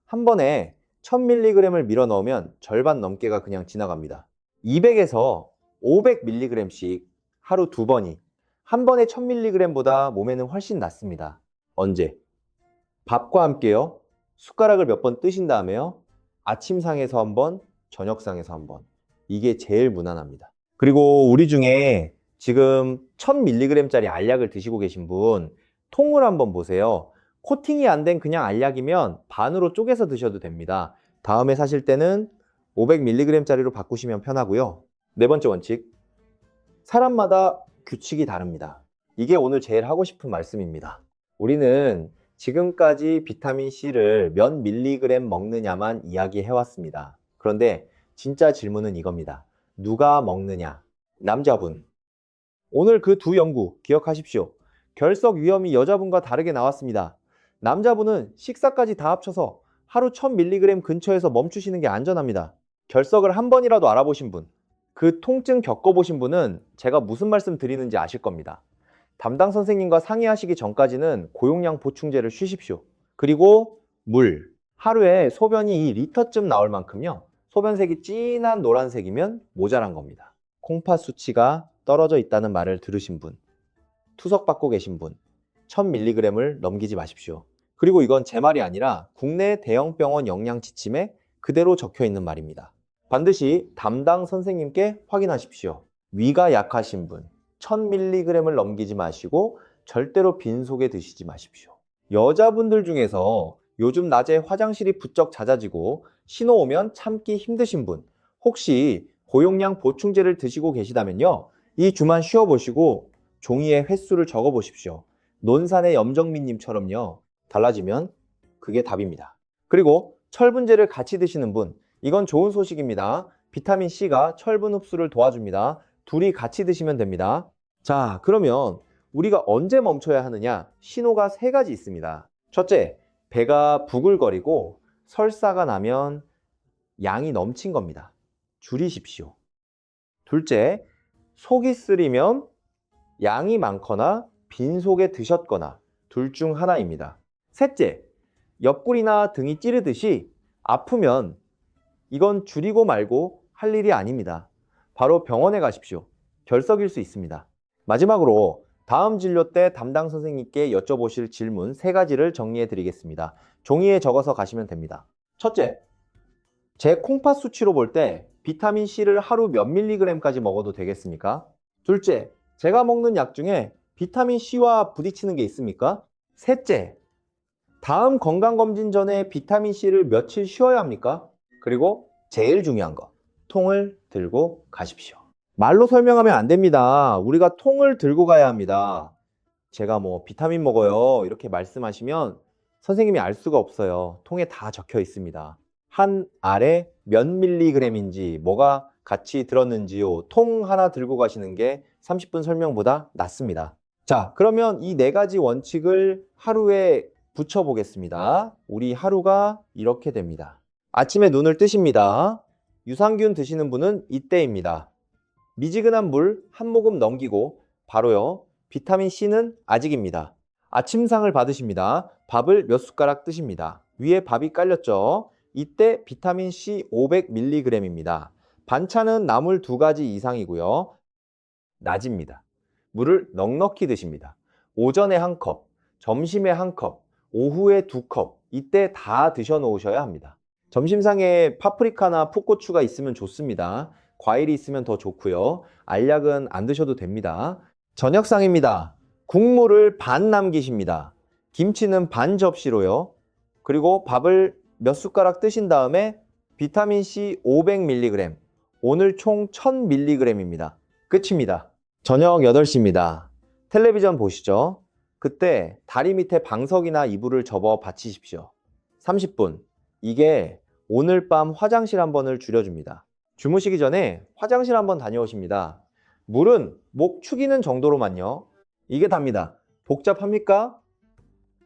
한 번에 1000mg을 밀어 넣으면 절반 넘게가 그냥 지나갑니다. 200에서 500mg씩 하루 2번이 한 번에 1000mg보다 몸에는 훨씬 낫습니다. 언제? 밥과 함께요. 숟가락을 몇 번 뜨신 다음에요. 아침상에서 한 번, 저녁상에서 한 번. 이게 제일 무난합니다. 그리고 우리 중에 지금 1000mg짜리 알약을 드시고 계신 분 통을 한번 보세요. 코팅이 안 된 그냥 알약이면 반으로 쪼개서 드셔도 됩니다. 다음에 사실 때는 500mg짜리로 바꾸시면 편하고요. 네 번째 원칙, 사람마다 규칙이 다릅니다. 이게 오늘 제일 하고 싶은 말씀입니다. 우리는 지금까지 비타민C를 몇 밀리그램 먹느냐만 이야기해왔습니다. 그런데 진짜 질문은 이겁니다. 누가 먹느냐? 남자분. 오늘 그 두 연구 기억하십시오. 결석 위험이 여자분과 다르게 나왔습니다. 남자분은 식사까지 다 합쳐서 하루 1000mg 근처에서 멈추시는 게 안전합니다. 결석을 한 번이라도 알아보신 분, 그 통증 겪어보신 분은 제가 무슨 말씀 드리는지 아실 겁니다. 담당 선생님과 상의하시기 전까지는 고용량 보충제를 쉬십시오. 그리고 물. 하루에 소변이 2리터쯤 나올 만큼요. 소변색이 진한 노란색이면 모자란 겁니다. 콩팥 수치가 떨어져 있다는 말을 들으신 분, 투석받고 계신 분, 1000mg을 넘기지 마십시오. 그리고 이건 제 말이 아니라 국내 대형 병원 영양 지침에 그대로 적혀 있는 말입니다. 반드시 담당 선생님께 확인하십시오. 위가 약하신 분, 1000mg을 넘기지 마시고 절대로 빈속에 드시지 마십시오. 여자분들 중에서 요즘 낮에 화장실이 부쩍 잦아지고 신호 오면 참기 힘드신 분, 혹시 고용량 보충제를 드시고 계시다면요, 이 주만 쉬어보시고 종이에 횟수를 적어보십시오. 논산의 염정민님처럼요, 달라지면 그게 답입니다. 그리고 철분제를 같이 드시는 분, 이건 좋은 소식입니다. 비타민C가 철분 흡수를 도와줍니다. 둘이 같이 드시면 됩니다. 자, 그러면 우리가 언제 멈춰야 하느냐? 신호가 3가지 있습니다. 첫째, 배가 부글거리고 설사가 나면 양이 넘친 겁니다. 줄이십시오. 둘째, 속이 쓰리면 양이 많거나 빈속에 드셨거나 둘 중 하나입니다. 셋째, 옆구리나 등이 찌르듯이 아프면 이건 줄이고 말고 할 일이 아닙니다. 바로 병원에 가십시오. 결석일 수 있습니다. 마지막으로 다음 진료 때 담당 선생님께 여쭤보실 질문 3가지를 정리해 드리겠습니다. 종이에 적어서 가시면 됩니다. 첫째, 제 콩팥 수치로 볼 때 비타민C를 하루 몇 밀리그램까지 먹어도 되겠습니까? 둘째, 제가 먹는 약 중에 비타민C와 부딪히는 게 있습니까? 셋째, 다음 건강검진 전에 비타민C를 며칠 쉬어야 합니까? 그리고 제일 중요한 거, 통을 들고 가십시오. 말로 설명하면 안 됩니다. 우리가 통을 들고 가야 합니다. 제가 비타민 먹어요 이렇게 말씀하시면 선생님이 알 수가 없어요. 통에 다 적혀 있습니다. 한 알에 몇 밀리그램인지 뭐가 같이 들었는지요. 통 하나 들고 가시는 게 30분 설명보다 낫습니다. 자, 그러면 이 4가지 원칙을 하루에 붙여보겠습니다. 우리 하루가 이렇게 됩니다. 아침에 눈을 뜨십니다. 유산균 드시는 분은 이때입니다. 미지근한 물 한 모금 넘기고 바로요. 비타민C는 아직입니다. 아침상을 받으십니다. 밥을 몇 숟가락 드십니다. 위에 밥이 깔렸죠. 이때 비타민C 500mg입니다. 반찬은 나물 2가지 이상이고요. 낮입니다. 물을 넉넉히 드십니다. 오전에 1컵, 점심에 1컵, 오후에 2컵, 이때 다 드셔 놓으셔야 합니다. 점심상에 파프리카나 풋고추가 있으면 좋습니다. 과일이 있으면 더 좋고요. 알약은 안 드셔도 됩니다. 저녁상입니다. 국물을 반 남기십니다. 김치는 반 접시로요. 그리고 밥을 몇 숟가락 뜨신 다음에 비타민C 500mg, 오늘 총 1000mg입니다. 끝입니다. 저녁 8시입니다. 텔레비전 보시죠. 그때 다리 밑에 방석이나 이불을 접어 받치십시오. 30분. 이게 오늘 밤 화장실 한 번을 줄여줍니다. 주무시기 전에 화장실 한번 다녀오십니다. 물은 목 축이는 정도로만요. 이게 답니다. 복잡합니까?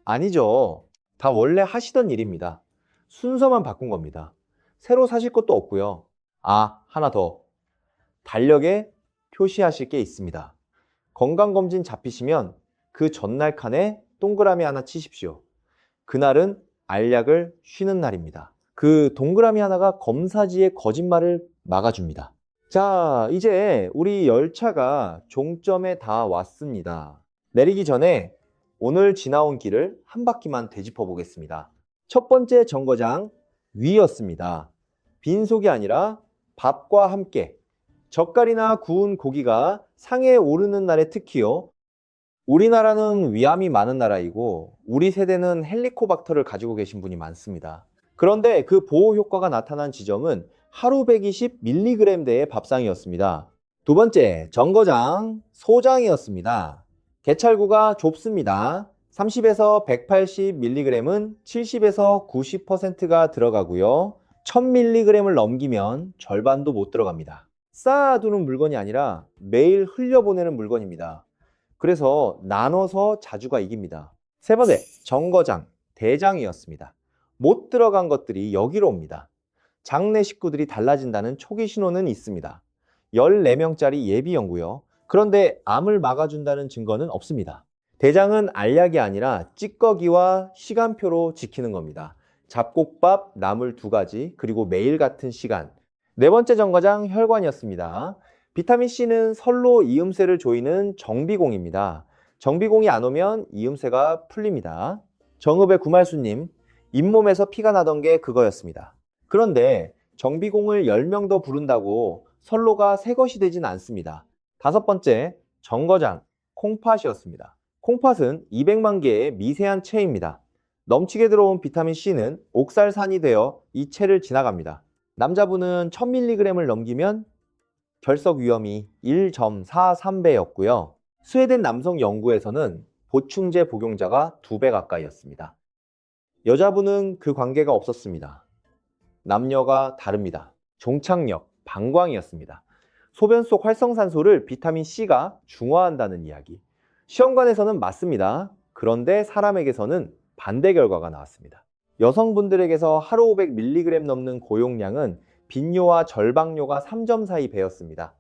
아니죠. 다 원래 하시던 일입니다. 순서만 바꾼 겁니다. 새로 사실 것도 없고요. 아, 하나 더. 달력에 표시하실 게 있습니다. 건강검진 잡히시면 그 전날 칸에 동그라미 하나 치십시오. 그날은 알약을 쉬는 날입니다. 그 동그라미 하나가 검사지의 거짓말을 막아줍니다. 자, 이제 우리 열차가 종점에 다 왔습니다. 내리기 전에 오늘 지나온 길을 한 바퀴만 되짚어 보겠습니다. 첫 번째 정거장 위였습니다. 빈속이 아니라 밥과 함께 젓갈이나 구운 고기가 상에 오르는 날에 특히요. 우리나라는 위암이 많은 나라이고 우리 세대는 헬리코박터를 가지고 계신 분이 많습니다. 그런데 그 보호 효과가 나타난 지점은 하루 120mg대의 밥상이었습니다. 두 번째, 정거장 소장이었습니다. 개찰구가 좁습니다. 30에서 180mg은 70에서 90%가 들어가고요. 1000mg을 넘기면 절반도 못 들어갑니다. 쌓아두는 물건이 아니라 매일 흘려보내는 물건입니다. 그래서 나눠서 자주가 이깁니다. 세 번째, 정거장 대장이었습니다. 못 들어간 것들이 여기로 옵니다. 장내 식구들이 달라진다는 초기 신호는 있습니다. 14명짜리 예비 연구요. 그런데 암을 막아준다는 증거는 없습니다. 대장은 알약이 아니라 찌꺼기와 시간표로 지키는 겁니다. 잡곡밥, 나물 2가지, 그리고 매일 같은 시간. 네 번째 정거장 혈관이었습니다. 비타민C는 설로 이음새를 조이는 정비공입니다. 정비공이 안 오면 이음새가 풀립니다. 정읍의 구말수님, 잇몸에서 피가 나던 게 그거였습니다. 그런데 정비공을 10명 더 부른다고 선로가 새 것이 되진 않습니다. 다섯 번째, 정거장 콩팥이었습니다. 콩팥은 200만 개의 미세한 체입니다. 넘치게 들어온 비타민C는 옥살산이 되어 이 체를 지나갑니다. 남자분은 1000mg을 넘기면 결석 위험이 1.43배였고요. 스웨덴 남성 연구에서는 보충제 복용자가 2배 가까이였습니다. 여자분은 그 관계가 없었습니다. 남녀가 다릅니다. 종착역, 방광이었습니다. 소변 속 활성산소를 비타민C가 중화한다는 이야기. 시험관에서는 맞습니다. 그런데 사람에게서는 반대 결과가 나왔습니다. 여성분들에게서 하루 500mg 넘는 고용량은 빈뇨와 절박뇨가 3.42배였습니다.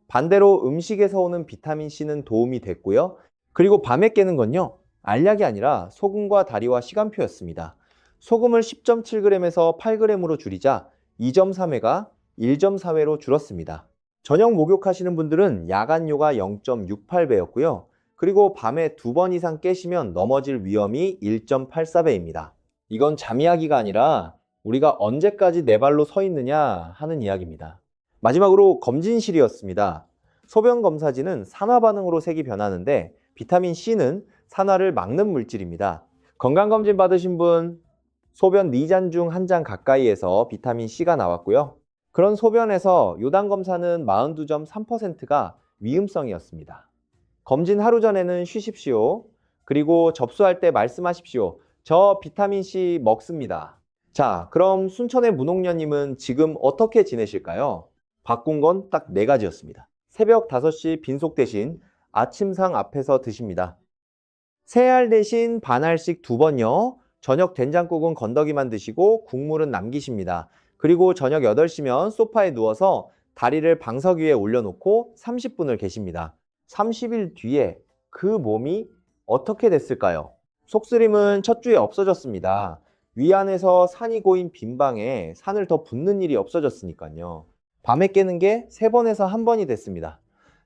반대로 음식에서 오는 비타민C는 도움이 됐고요. 그리고 밤에 깨는 건요, 알약이 아니라 소금과 다리와 시간표였습니다. 소금을 10.7g에서 8g으로 줄이자 2.3회가 1.4회로 줄었습니다. 저녁 목욕하시는 분들은 야간뇨가 0.68배였고요. 그리고 밤에 2번 이상 깨시면 넘어질 위험이 1.84배입니다. 이건 잠 이야기가 아니라 우리가 언제까지 내 발로 서 있느냐 하는 이야기입니다. 마지막으로 검진실이었습니다. 소변 검사지는 산화 반응으로 색이 변하는데 비타민C는 산화를 막는 물질입니다. 건강검진 받으신 분, 소변 4잔 중 1잔 가까이에서 비타민C가 나왔고요. 그런 소변에서 요당 검사는 42.3%가 위음성이었습니다. 검진 하루 전에는 쉬십시오. 그리고 접수할 때 말씀하십시오. 저 비타민C 먹습니다. 자, 그럼 순천의 문옥녀님은 지금 어떻게 지내실까요? 바꾼 건 딱 4가지였습니다. 새벽 5시 빈속 대신 아침상 앞에서 드십니다. 세 알 대신 반 알씩 2번요. 저녁 된장국은 건더기만 드시고 국물은 남기십니다. 그리고 저녁 8시면 소파에 누워서 다리를 방석 위에 올려놓고 30분을 계십니다. 30일 뒤에 그 몸이 어떻게 됐을까요? 속쓰림은 첫 주에 없어졌습니다. 위안에서 산이 고인 빈방에 산을 더 붓는 일이 없어졌으니까요. 밤에 깨는 게 3번에서 1번이 됐습니다.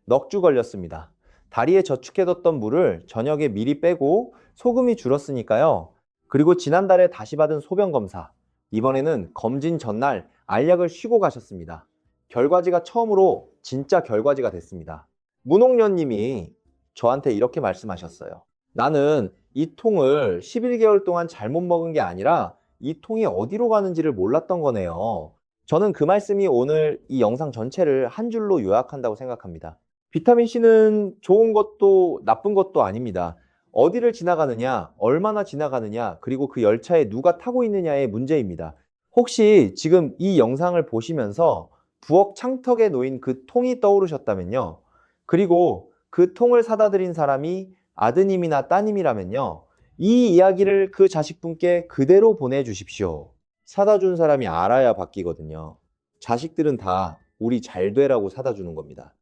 넋주 걸렸습니다. 다리에 저축해뒀던 물을 저녁에 미리 빼고 소금이 줄었으니까요. 그리고 지난달에 다시 받은 소변 검사, 이번에는 검진 전날 알약을 쉬고 가셨습니다. 결과지가 처음으로 진짜 결과지가 됐습니다. 문옥녀님이 저한테 이렇게 말씀하셨어요. 나는 이 통을 11개월 동안 잘못 먹은 게 아니라 이 통이 어디로 가는지를 몰랐던 거네요. 저는 그 말씀이 오늘 이 영상 전체를 한 줄로 요약한다고 생각합니다. 비타민C는 좋은 것도 나쁜 것도 아닙니다. 어디를 지나가느냐, 얼마나 지나가느냐, 그리고 그 열차에 누가 타고 있느냐의 문제입니다. 혹시 지금 이 영상을 보시면서 부엌 창턱에 놓인 그 통이 떠오르셨다면요. 그리고 그 통을 사다 드린 사람이 아드님이나 따님이라면요. 이 이야기를 그 자식분께 그대로 보내주십시오. 사다 준 사람이 알아야 바뀌거든요. 자식들은 다 우리 잘 되라고 사다 주는 겁니다.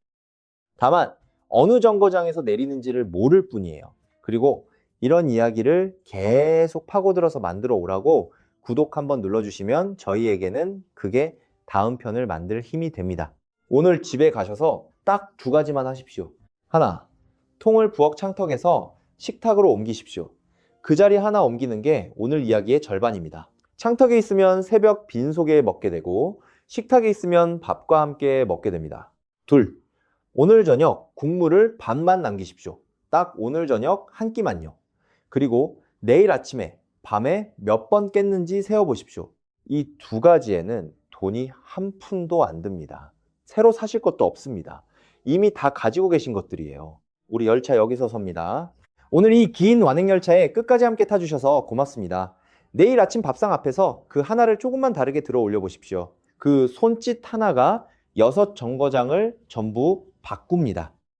다만 어느 정거장에서 내리는지를 모를 뿐이에요. 그리고 이런 이야기를 계속 파고들어서 만들어 오라고 구독 한번 눌러주시면 저희에게는 그게 다음 편을 만들 힘이 됩니다. 오늘 집에 가셔서 딱 두 가지만 하십시오. 하나, 통을 부엌 창턱에서 식탁으로 옮기십시오. 그 자리 하나 옮기는 게 오늘 이야기의 절반입니다. 창턱에 있으면 새벽 빈속에 먹게 되고 식탁에 있으면 밥과 함께 먹게 됩니다. 둘, 오늘 저녁 국물을 반만 남기십시오. 딱 오늘 저녁 한 끼만요. 그리고 내일 아침에 밤에 몇 번 깼는지 세어보십시오. 이 두 가지에는 돈이 한 푼도 안 듭니다. 새로 사실 것도 없습니다. 이미 다 가지고 계신 것들이에요. 우리 열차 여기서 섭니다. 오늘 이 긴 완행열차에 끝까지 함께 타주셔서 고맙습니다. 내일 아침 밥상 앞에서 그 하나를 조금만 다르게 들어 올려 보십시오. 그 손짓 하나가 6 정거장을 전부 바꿉니다.